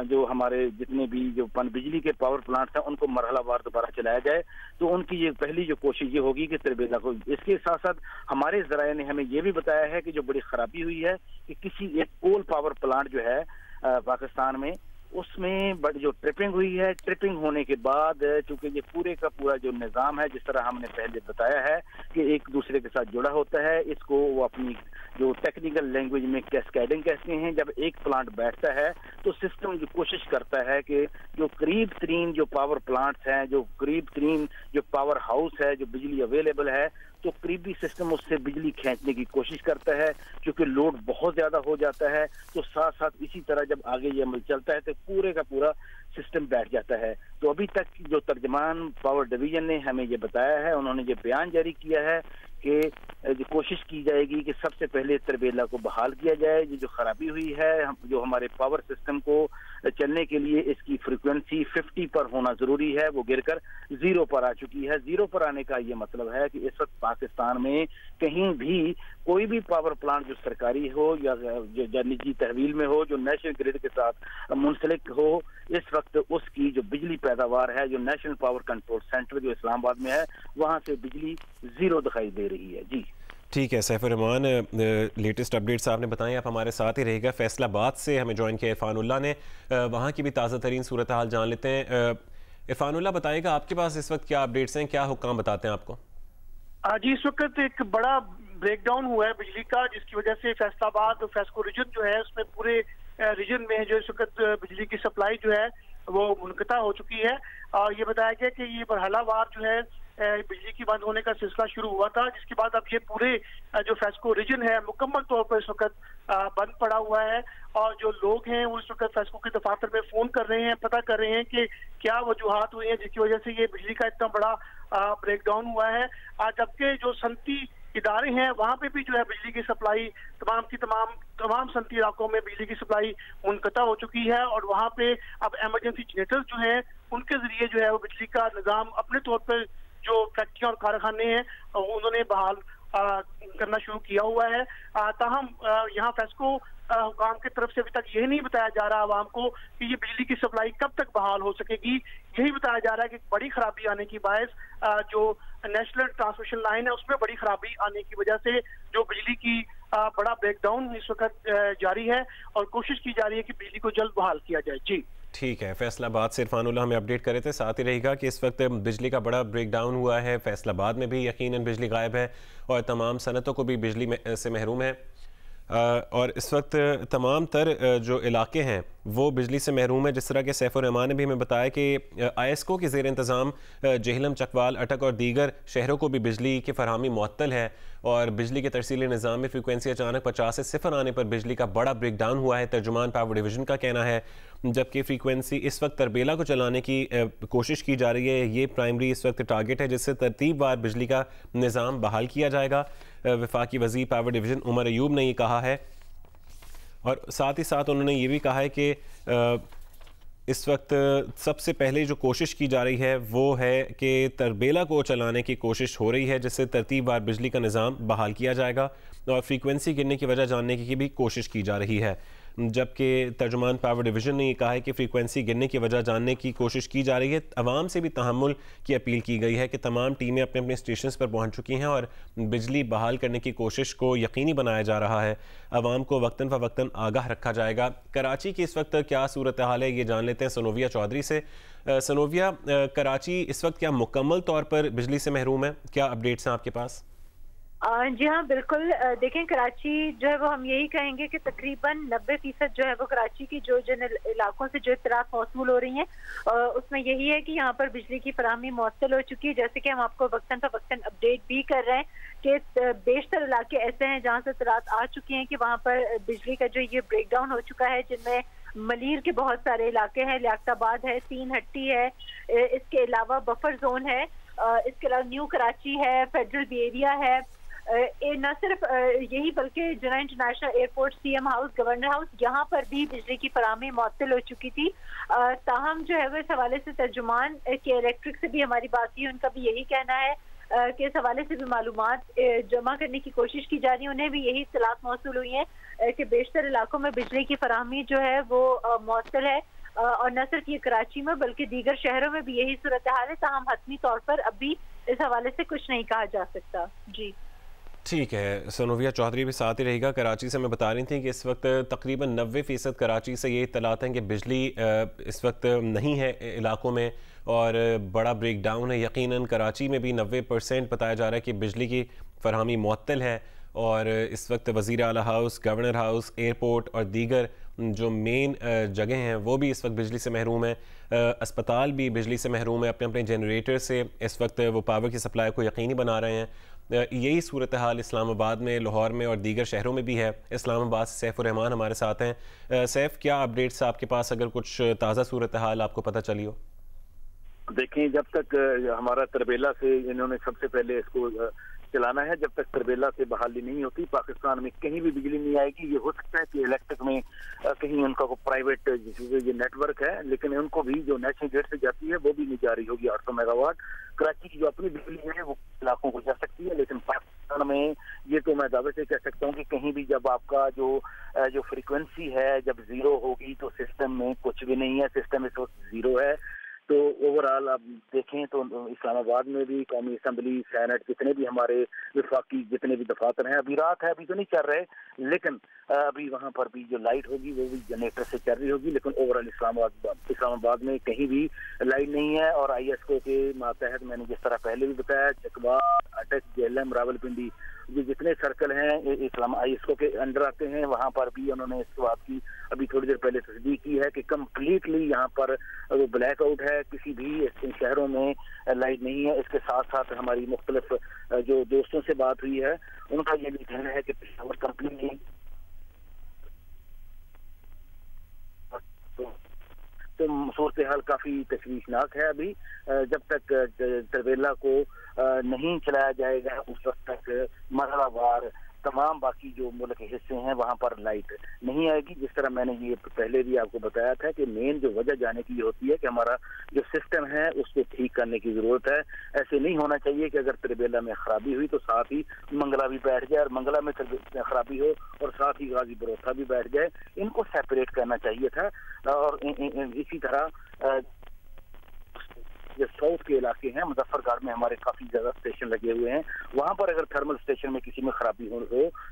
[SPEAKER 5] जो हमारे जितने भी जो बिजली के पावर प्लांट्स हैं, उनको मरहलावार दोबारा चलाया जाए। तो उनकी ये पहली जो कोशिश ये होगी कि त्रिबेला को। इसके साथ साथ हमारे जराये ने हमें ये भी बताया है कि जो बड़ी खराबी हुई है कि किसी एक कोल पावर प्लांट जो है पाकिस्तान में, उसमें बड़ी जो ट्रिपिंग हुई है, ट्रिपिंग होने के बाद चूंकि ये पूरे का पूरा जो निज़ाम है, जिस तरह हमने पहले बताया है कि एक दूसरे के साथ जुड़ा होता है, इसको वो अपनी जो टेक्निकल लैंग्वेज में कैस्केडिंग कहते हैं। जब एक प्लांट बैठता है तो सिस्टम जो कोशिश करता है कि जो करीब तरीन जो पावर प्लांट्स हैं, जो करीब तरीन जो पावर हाउस है, जो बिजली अवेलेबल है, तो करीबी सिस्टम उससे बिजली खींचने की कोशिश करता है। क्योंकि लोड बहुत ज्यादा हो जाता है, तो साथ साथ इसी तरह जब आगे ये अमल चलता है तो पूरे का पूरा सिस्टम बैठ जाता है। तो अभी तक जो तर्जमान पावर डिवीजन ने हमें ये बताया है, उन्होंने ये बयान जारी किया है कि कोशिश की जाएगी कि सबसे पहले त्रिबेला को बहाल किया जाए। ये जो खराबी हुई है, जो हमारे पावर सिस्टम को चलने के लिए इसकी फ्रीक्वेंसी 50 पर होना जरूरी है, वो गिरकर 0 पर आ चुकी है। 0 पर आने का ये मतलब है कि इस वक्त पाकिस्तान में कहीं भी कोई भी पावर प्लांट जो सरकारी हो या जो निजी तहवील में हो, जो नेशनल ग्रिड के साथ मुंसलिक हो, इस वक्त उसकी जो बिजली पैदावार है, जो नेशनल पावर कंट्रोल सेंटर जो इस्लामाबाद में है, वहां से बिजली 0 दिखाई दे रही है। जी
[SPEAKER 1] ठीक है सैफुर रहमान, लेटेस्ट अपडेट्स आपने बताएं, आप हमारे साथ ही रहेगा। फैसलाबाद से हमें ज्वाइन किया इरफानुल्लाह ने, वहाँ की भी ताज़ा तरीन सूरत हाल जान लेते हैं। इरफानुल्लाह बताइएगा, आपके पास इस वक्त क्या अपडेट्स हैं, क्या हुक्म बताते हैं आपको?
[SPEAKER 7] जी, इस वक्त एक बड़ा ब्रेकडाउन हुआ है बिजली का, जिसकी वजह से फैसलाबाद फैस्को रीजन जो है, उसमें पूरे रीजन में जो इस वक्त बिजली की सप्लाई जो है वो मुनक़ता हो चुकी है। और ये बताया गया कि ये मरहलावार जो है बिजली की बंद होने का सिलसिला शुरू हुआ था, जिसके बाद अब ये पूरे जो फैस्को रीजन है मुकम्मल तौर पर इस वक्त बंद पड़ा हुआ है। और जो लोग हैं वो इस वक्त फैस्को के दफातर में फोन कर रहे हैं, पता कर रहे हैं कि क्या वजूहात हुई हैं जिसकी वजह से ये बिजली का इतना बड़ा ब्रेकडाउन हुआ है। जबकि जो सनती इदारे हैं वहाँ पे भी जो है बिजली की सप्लाई तमाम सनती इलाकों में बिजली की सप्लाई मुनक़ता हो चुकी है। और वहाँ पे अब एमरजेंसी जनरेटर्स जो हैं उनके जरिए जो है वो बिजली का निज़ाम अपने तौर पर जो फैक्ट्रियां और कारखाने हैं उन्होंने बहाल करना शुरू किया हुआ है। ताहम यहाँ फैस्को हुकाम की तरफ से अभी तक यही नहीं बताया जा रहा आवाम को कि ये बिजली की सप्लाई कब तक बहाल हो सकेगी। यही बताया जा रहा है कि बड़ी खराबी आने की बायस जो नेशनल ट्रांसमिशन लाइन है उसमें बड़ी खराबी आने की वजह से जो बिजली की बड़ा ब्रेकडाउन इस वक्त जारी है और कोशिश की जा रही है कि बिजली को जल्द बहाल किया जाए। जी
[SPEAKER 1] ठीक है, फैसलाबाद से इरफानुल्लाह हमें अपडेट करे थे। साथ ही रहेगा कि इस वक्त बिजली का बड़ा ब्रेकडाउन हुआ है, फैसलाबाद में भी यकीनन बिजली गायब है और तमाम सनतों को भी बिजली से महरूम है। और इस वक्त तमाम तर जो इलाके हैं वो बिजली से महरूम है। जिस तरह के सैफुर रहमान ने भी हमें बताया कि आईएसको के ज़ेर इंतज़ाम जेहलम, चकवाल, अटक और दीगर शहरों को भी बिजली की फरहमी मुअत्तल है और बिजली के तरसीली निज़ाम में फ्रीक्वेंसी अचानक 50 से 0 आने पर बिजली का बड़ा ब्रेकडाउन हुआ है, तर्जुमान पावर डिवीज़न का कहना है। जबकि फ्रीक्वेंसी इस वक्त तरबेला को चलाने की कोशिश की जा रही है, ये प्राइमरी इस वक्त टारगेट है जिससे तरतीबवार बिजली का निज़ाम बहाल किया जाएगा। वफाकी वज़ीर पावर डिवीज़न उमर अयूब ने ये कहा है और साथ ही साथ उन्होंने ये भी कहा है कि इस वक्त सबसे पहले जो कोशिश की जा रही है वो है कि तरबेला को चलाने की कोशिश हो रही है जिससे तरतीबवार बिजली का निज़ाम बहाल किया जाएगा और फ्रीक्वेंसी गिरने की वजह जानने की भी कोशिश की जा रही है। जबकि तर्जुमान पावर डिवीज़न ने कहा है कि फ्रीक्वेंसी गिरने की वजह जानने की कोशिश की जा रही है। अवाम से भी तहम्मुल की अपील की गई है कि तमाम टीमें अपने अपने स्टेशन पर पहुँच चुकी हैं और बिजली बहाल करने की कोशिश को यकीनी बनाया जा रहा है। अवाम को वक्तन फ़वक्तन आगाह रखा जाएगा। कराची की इस वक्त क्या सूरत हाल है ये जान लेते हैं सनोविया चौधरी से। सनोविया, कराची इस वक्त क्या मुकम्मल तौर पर बिजली से महरूम है? क्या अपडेट्स हैं आपके पास?
[SPEAKER 3] जी हाँ, बिल्कुल। देखें, कराची जो है वो हम यही कहेंगे कि तकरीबन 90% जो है वो कराची की जो जिन इलाकों से जो इत्तलात मौसूल हो रही हैं उसमें यही है कि यहाँ पर बिजली की फराहमी मुअत्तल हो चुकी है। जैसे कि हम आपको वक्तन फवक्तन अपडेट भी कर रहे हैं कि बेशतर इलाके ऐसे हैं जहाँ से इत्तलात आ चुकी हैं कि वहाँ पर बिजली का जो ये ब्रेक डाउन हो चुका है, जिनमें मलीर के बहुत सारे इलाके हैं, लियाकताबाद है, तीन हट्टी है, इसके अलावा बफर जोन है, इसके अलावा न्यू कराची है, फेडरल बी एरिया है, न सिर्फ यही बल्कि जना international airport, CM house, governor house, यहाँ पर भी बिजली की फराहमी मुअत्तल हो चुकी थी। ताहम जो है वो इस हवाले से तर्जुमान के इलेक्ट्रिक से भी हमारी बात की, उनका भी यही कहना है कि इस हवाले से भी मालूमात जमा करने की कोशिश की जा रही है। उन्हें भी यही इत्तलात मौसूल हुई है कि बेशतर इलाकों में बिजली की फराहमी जो है वो मुअत्तल है, और न सिर्फ ये कराची में बल्कि दीगर शहरों में भी यही सूरत हाल है। ताहम हतमी तौर पर अभी इस हवाले से कुछ नहीं कहा जा सकता। जी
[SPEAKER 1] ठीक है, सनोविया चौधरी भी साथ ही रहेगा। कराची से मैं बता रही थी कि इस वक्त तकरीबन 90% कराची से ये इत्तलात हैं कि बिजली इस वक्त नहीं है इलाकों में और बड़ा ब्रेक डाउन है। यकीनन कराची में भी 90% बताया जा रहा है कि बिजली की फरहमी मुअत्तल है और इस वक्त वज़ीर आला हाउस, गवर्नर हाउस, एयरपोर्ट और दीगर जो मेन जगह हैं वो भी इस वक्त बिजली से महरूम है। अस्पताल भी बिजली से महरूम है। अपने अपने जनरेटर से इस वक्त वो पावर की सप्लाई को यकीनी बना रहे हैं। यही सूरत हाल इस्लामाबाद में, लाहौर में और दीगर शहरों में भी है। इस्लामाबाद से सैफ रहमान हमारे साथ हैं। सैफ, क्या अपडेट्स आपके पास, अगर कुछ ताज़ा सूरत हाल आपको पता चली हो?
[SPEAKER 5] देखें, जब तक हमारा तरबेला से इन्होंने सबसे पहले इसको चलाना है, जब तक तरबेला से बहाली नहीं होती पाकिस्तान में कहीं भी बिजली नहीं आएगी। ये हो सकता है कि इलेक्ट्रिक में कहीं उनका को प्राइवेट ये नेटवर्क है, लेकिन उनको भी जो नेशनल ग्रिड से जाती है वो भी नहीं जा रही होगी 800 मेगावाट। कराची की जो अपनी बिजली है वो इलाकों को जा सकती है, लेकिन पाकिस्तान में ये तो मैं दावे से कह सकता हूँ कि कहीं भी जब आपका जो फ्रीक्वेंसी है जब जीरो होगी तो सिस्टम में कुछ भी नहीं है, सिस्टम इस वक्त जीरो है। तो ओवरऑल आप देखें तो इस्लामाबाद में भी कौमी असम्बली, सेनेट, जितने भी हमारे विफाकी जितने भी दफातर हैं, अभी रात है, अभी तो नहीं चल रहे, लेकिन अभी वहाँ पर भी जो लाइट होगी वो भी जनरेटर से चल रही होगी। लेकिन ओवरऑल इस्लामाबाद में कहीं भी लाइट नहीं है। और ISO के मातहत मैंने जिस तरह पहले भी बताया, चकवा, अटक, जेलम, रावलपिंडी, ये जितने सर्कल हैं इस्लाम ISO के अंडर आते हैं, वहाँ पर भी उन्होंने इस बात की अभी थोड़ी देर पहले तस्दीक की है कि कम्प्लीटली यहाँ पर वो ब्लैक आउट है, किसी भी शहरों में लाइट नहीं है। इसके साथ साथ हमारी मुख्तलिफ जो दोस्तों से बात हुई है उनका ये भी कहना है कि पेशावर कंपनी तो सूरत हाल काफी तशवीशनाक है। अभी जब तक तरबेला को नहीं चलाया जाएगा उस वक्त तक मरहलावार तमाम बाकी जो मुल्क के हिस्से हैं वहाँ पर लाइट नहीं आएगी। जिस तरह मैंने ये पहले भी आपको बताया था कि मेन जो वजह जाने की होती है कि हमारा जो सिस्टम है उसको ठीक करने की जरूरत है। ऐसे नहीं होना चाहिए कि अगर तरबेला में खराबी हुई तो साथ ही मंगला भी बैठ जाए, और मंगला में खराबी हो और साथ ही गाजी बरोथा भी बैठ जाए। इनको सेपरेट करना चाहिए था। और इसी तरह जो साउथ के इलाके हैं, मुजफ्फरगढ़ में हमारे काफी ज्यादा स्टेशन लगे हुए हैं, वहां पर अगर थर्मल स्टेशन में किसी में खराबी हो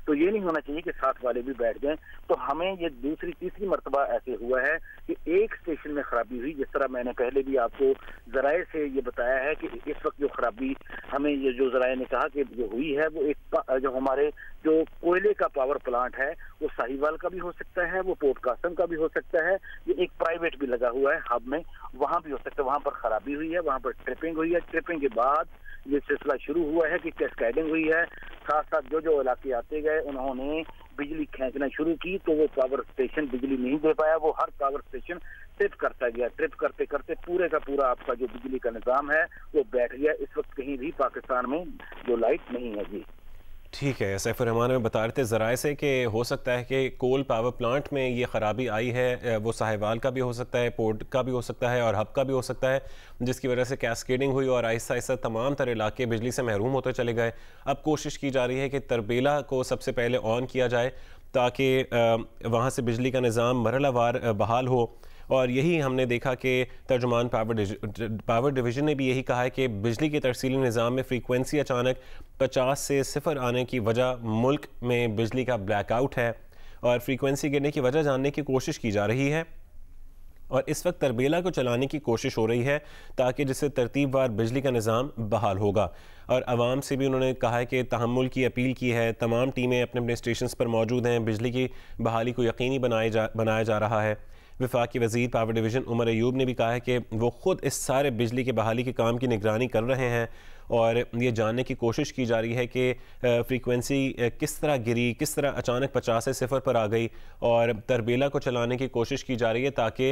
[SPEAKER 5] तो ये नहीं होना चाहिए कि साथ वाले भी बैठ जाएं। तो हमें ये दूसरी तीसरी मरतबा ऐसे हुआ है कि एक स्टेशन में खराबी हुई। जिस तरह मैंने पहले भी आपको जराए से ये बताया है कि इस वक्त जो खराबी हमें ये जो जराए ने कहा कि जो हुई है वो एक जो हमारे जो कोयले का पावर प्लांट है वो साहिवाल का भी हो सकता है, वो पोर्ट कासम का भी हो सकता है, ये एक प्राइवेट भी लगा हुआ है हब में, वहां भी हो सकता है। वहां पर खराबी हुई है, वहां पर ट्रिपिंग हुई है। ट्रिपिंग के बाद ये सिलसिला शुरू हुआ है कि कैस्केडिंग हुई है। साथ साथ जो इलाके आते गए उन्होंने बिजली खींचना शुरू की तो वो पावर स्टेशन बिजली नहीं दे पाया। वो हर पावर स्टेशन ट्रिप करता गया। ट्रिप करते करते पूरे का पूरा आपका जो बिजली का निजाम है वो बैठ गया। इस वक्त कहीं भी पाकिस्तान में जो लाइट नहीं है। जी
[SPEAKER 1] ठीक है, सैफ रहमान में बता रहे थे ज़राए से कि हो सकता है कि कोल पावर प्लांट में ये ख़राबी आई है, वो साहिवाल का भी हो सकता है, पोर्ट का भी हो सकता है और हब का भी हो सकता है, जिसकी वजह से कैस्केडिंग हुई और आहिस्ता आहिस्ता तमाम तरह इलाके बिजली से महरूम होते चले गए। अब कोशिश की जा रही है कि तरबेला को सबसे पहले ऑन किया जाए ताकि वहाँ से बिजली का निज़ाम मरहलावार बहाल हो। और यही हमने देखा कि तर्जुमान पावर डिवीज़न ने भी यही कहा है कि बिजली के तरसीली निज़ाम में फ्रीक्वेंसी अचानक 50 से 0 आने की वजह मुल्क में बिजली का ब्लैकआउट है और फ्रीक्वेंसी गिरने की वजह जानने की कोशिश की जा रही है। और इस वक्त तरबेला को चलाने की कोशिश हो रही है ताकि जिससे तरतीबवार बिजली का निज़ाम बहाल होगा। और आवाम से भी उन्होंने कहा है कि तहम्मुल की अपील की है। तमाम टीमें अपने अपने स्टेशन पर मौजूद हैं। बिजली की बहाली को यकीनी बनाया जा रहा है। वफाकी वज़ीर पावर डिवीज़न उमर अयूब ने भी कहा है कि वो ख़ुद इस सारे बिजली के बहाली के काम की निगरानी कर रहे हैं और ये जानने की कोशिश की जा रही है कि फ्रीक्वेंसी किस तरह गिरी, किस तरह अचानक 50 से 0 पर आ गई, और तरबेला को चलाने की कोशिश की जा रही है ताकि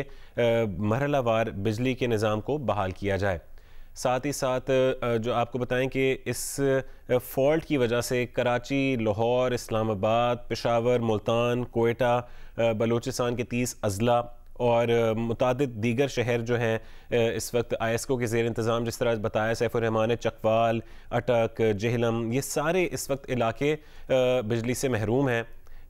[SPEAKER 1] मरहलावार बिजली के निज़ाम को बहाल किया जाए। साथ ही साथ जो आपको बताएं कि इस फॉल्ट की वजह से कराची, लाहौर, इस्लामाबाद, पेशावर, मुल्तान, कोयटा, बलूचिस्तान के 30 अजला और मुतादिद दीगर शहर जो हैं इस वक्त ISO के ज़ेर इंतज़ाम, जिस तरह बताया सैफुर रहमान, चकवाल, अटक, जहलम, ये सारे इस वक्त इलाके बिजली से महरूम हैं।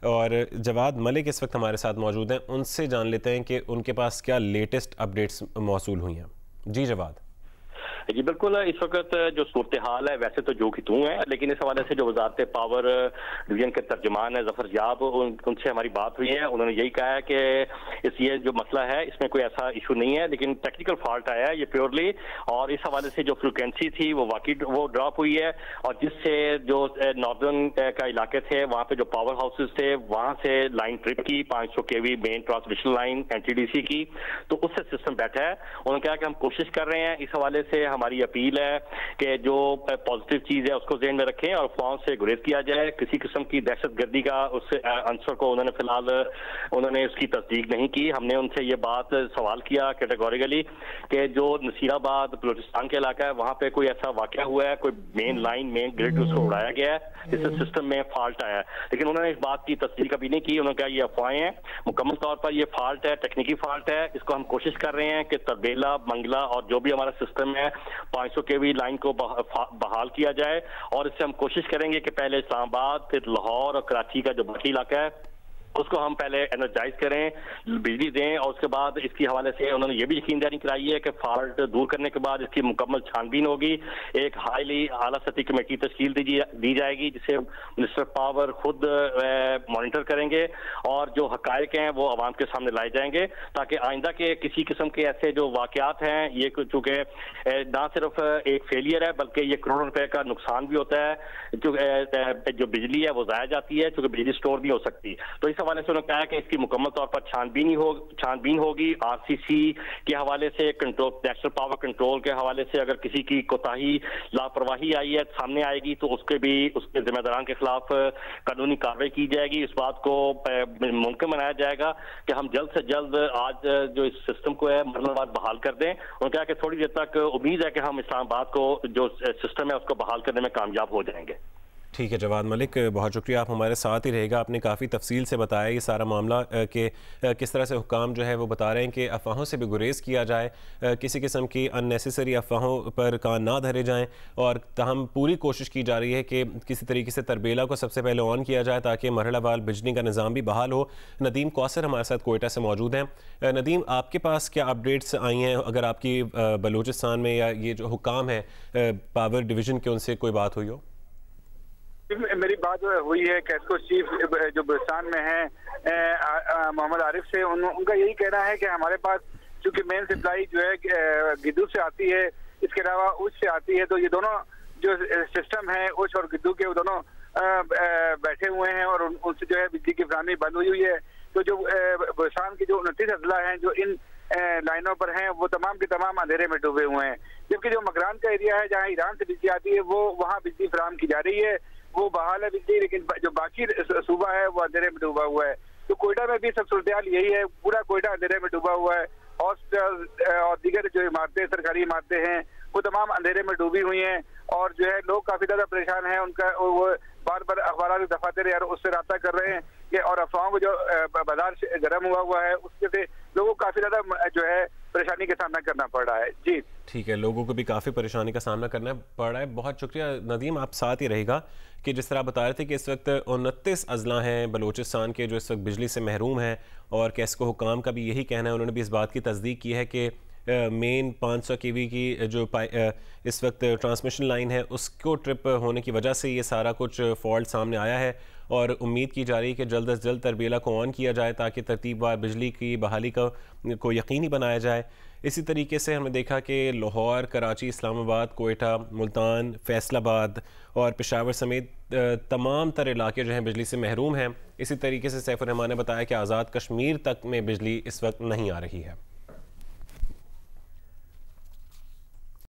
[SPEAKER 1] और जवाद मलिक इस वक्त हमारे साथ मौजूद हैं, उनसे जान लेते हैं कि उनके पास क्या लेटेस्ट अपडेट्स मौसूल हुई हैं। जी जवाद।
[SPEAKER 2] जी बिल्कुल, इस वक्त जो सूरत हाल है वैसे तो जो कि तू है, लेकिन इस हवाले से जो वजारत पावर डिवीजन के तर्जमान है जफर याब, उनसे हमारी बात हुई है। उन्होंने यही कहा है कि ये जो मसला है इसमें कोई ऐसा इशू नहीं है, लेकिन टेक्निकल फॉल्ट आया है ये प्योरली, और इस हवाले से जो फ्रिक्वेंसी थी वो वाकई वो ड्रॉप हुई है, और जिससे जो नॉर्दर्न का इलाके थे वहाँ पे जो पावर हाउसेज थे वहाँ से लाइन ट्रिप की 500 kV main transmission line NTDC की, तो उससे सिस्टम बैठा है। उन्होंने कहा कि हम कोशिश कर रहे हैं। इस हवाले से हमारी अपील है कि जो पॉजिटिव चीज है उसको ज़हन में रखें और अफवाहों से गुरेज किया जाए। किसी किस्म की दहशतगर्दी का उस आंसर को उन्होंने फिलहाल उसकी तस्दीक नहीं की। हमने उनसे ये बात सवाल किया कैटेगोरिकली कि जो नसीराबाद बलूचिस्तान के इलाका है वहाँ पे कोई ऐसा वाकया हुआ है, कोई मेन लाइन मेन ग्रिड उसको उड़ाया गया है जिससे सिस्टम में फॉल्ट आया है, लेकिन उन्होंने इस बात की तस्दीक अभी नहीं की। उन्होंने कहा ये अफवाहें हैं, मुकम्मल तौर पर ये फॉल्ट है, टेक्निकी फॉल्ट है। इसको हम कोशिश कर रहे हैं कि तरबेला, मंगला और जो भी हमारा सिस्टम है 500 kV लाइन को बहाल किया जाए, और इससे हम कोशिश करेंगे कि पहले इस्लामाबाद, फिर लाहौर और कराची का जो बाकी इलाका है उसको हम पहले एनर्जाइज करें, बिजली दें, और उसके बाद इसकी हवाले से उन्होंने ये भी यकीनदारी कराई है कि फॉल्ट दूर करने के बाद इसकी मुकम्मल छानबीन होगी। एक हाईली आला सतही कमेटी तश्कील दी जाएगी जिसे मिनिस्टर पावर खुद मॉनिटर करेंगे, और जो हकायक हैं वो आवाम के सामने लाए जाएंगे ताकि आइंदा के किसी किस्म के ऐसे जो वाकयात हैं, ये चूँकि ना सिर्फ एक फेलियर है बल्कि ये करोड़ों रुपए का नुकसान भी होता है। जो बिजली है वो ज़ाया जाती है क्योंकि बिजली स्टोर नहीं हो सकती। तो इस हवाले से उन्होंने कहा कि इसकी मुकम्मल तौर पर छानबीन होगी। RCC के हवाले से, कंट्रोल नेशनल पावर कंट्रोल के हवाले से अगर किसी की कोताही, लापरवाही आई है सामने आएगी तो उसके जिम्मेदारान के खिलाफ कानूनी कार्रवाई की जाएगी। इस बात को मुमकिन बनाया जाएगा कि हम जल्द से जल्द आज जो इस सिस्टम को है मरहलावार बहाल कर दें। उन्होंने कहा कि थोड़ी देर तक उम्मीद है कि हम इस्लामाबाद को जो सिस्टम है उसको बहाल करने में कामयाब हो जाएंगे।
[SPEAKER 1] ठीक है जवाद मलिक, बहुत शुक्रिया, आप हमारे साथ ही रहेगा। आपने काफ़ी तफसील से बताया ये सारा मामला कि किस तरह से हुकाम जो है वो बता रहे हैं कि अफवाहों से भी गुरेज किया जाए, किसी किस्म की अननेसेसरी अफवाहों पर कान ना धरे जाएं, और तहम पूरी कोशिश की जा रही है कि किसी तरीके से तरबेला को सबसे पहले ऑन किया जाए ताकि मरहलावार बिजली का निज़ाम भी बहाल हो। नदीम कौसर हमारे साथ कोयटा से मौजूद हैं। नदीम, आपके पास क्या अपडेट्स आई हैं? अगर आपकी बलूचिस्तान में या ये जो हुकाम है पावर डिवीज़न के उनसे कोई बात हुई हो?
[SPEAKER 4] मेरी बात हुई है कैस्को चीफ जो बलूचिस्तान में है मोहम्मद आरिफ से। उनका यही कहना है कि हमारे पास चूंकि मेन सप्लाई जो है गिद्दू से आती है, इसके अलावा उच से आती है, तो ये दोनों जो सिस्टम है उच और गिद्दू के वो दोनों बैठे हुए हैं और उनसे जो है बिजली की फराहमी बंद हुई है। तो जो बलूचिस्तान की जो 29 अजला हैं जो इन लाइनों पर हैं वो तमाम के तमाम अंधेरे में डूबे हुए हैं, जबकि जो मकरान का एरिया है जहाँ ईरान से बिजली आती है वो वहाँ बिजली फराहम की जा रही है, वो बहाल है बिजली, लेकिन जो बाकी सूबा है वो अंधेरे में डूबा हुआ है। तो कोयटा में भी सब सूरत यही है, पूरा कोयटा अंधेरे में डूबा हुआ है। हॉस्पिटल और दीगर जो इमारतें, सरकारी इमारतें हैं वो तमाम अंधेरे में डूबी हुई हैं, और जो है लोग काफी ज्यादा परेशान हैं। उनका वो बार बार अखबार के दफातर यार उससे रब्ता कर रहे हैं कि, और अफवाहों को जो बाजार गर्म हुआ है उसके से लोगों को काफी ज्यादा जो है परेशानी का सामना करना पड़ रहा है। जी
[SPEAKER 1] ठीक है, लोगों को भी काफ़ी परेशानी का सामना करना पड़ रहा है। बहुत शुक्रिया नदीम, आप साथ ही रहेगा कि जिस तरह आप बता रहे थे कि इस वक्त 29 अजला हैं बलूचिस्तान के जो इस वक्त बिजली से महरूम हैं, और कैस्को हुकाम का भी यही कहना है, उन्होंने भी इस बात की तस्दीक की है कि मेन 500 kV की जो इस वक्त ट्रांसमिशन लाइन है उसको ट्रिप होने की वजह से ये सारा कुछ फॉल्ट सामने आया है और उम्मीद की जा रही है कि जल्द अज जल्द तरबेला को ऑन किया जाए ताकि तरतीबवार बिजली की बहाली को यकीनी बनाया जाए। इसी तरीके से हमने देखा कि लाहौर, कराची, इस्लामाबाद, कोयटा, मुल्तान, फैसलाबाद और पेशावर समेत तमाम तर इलाके जो हैं बिजली से महरूम हैं। इसी तरीके से सैफुर रहमान ने बताया कि आज़ाद कश्मीर तक में बिजली इस वक्त नहीं आ रही है।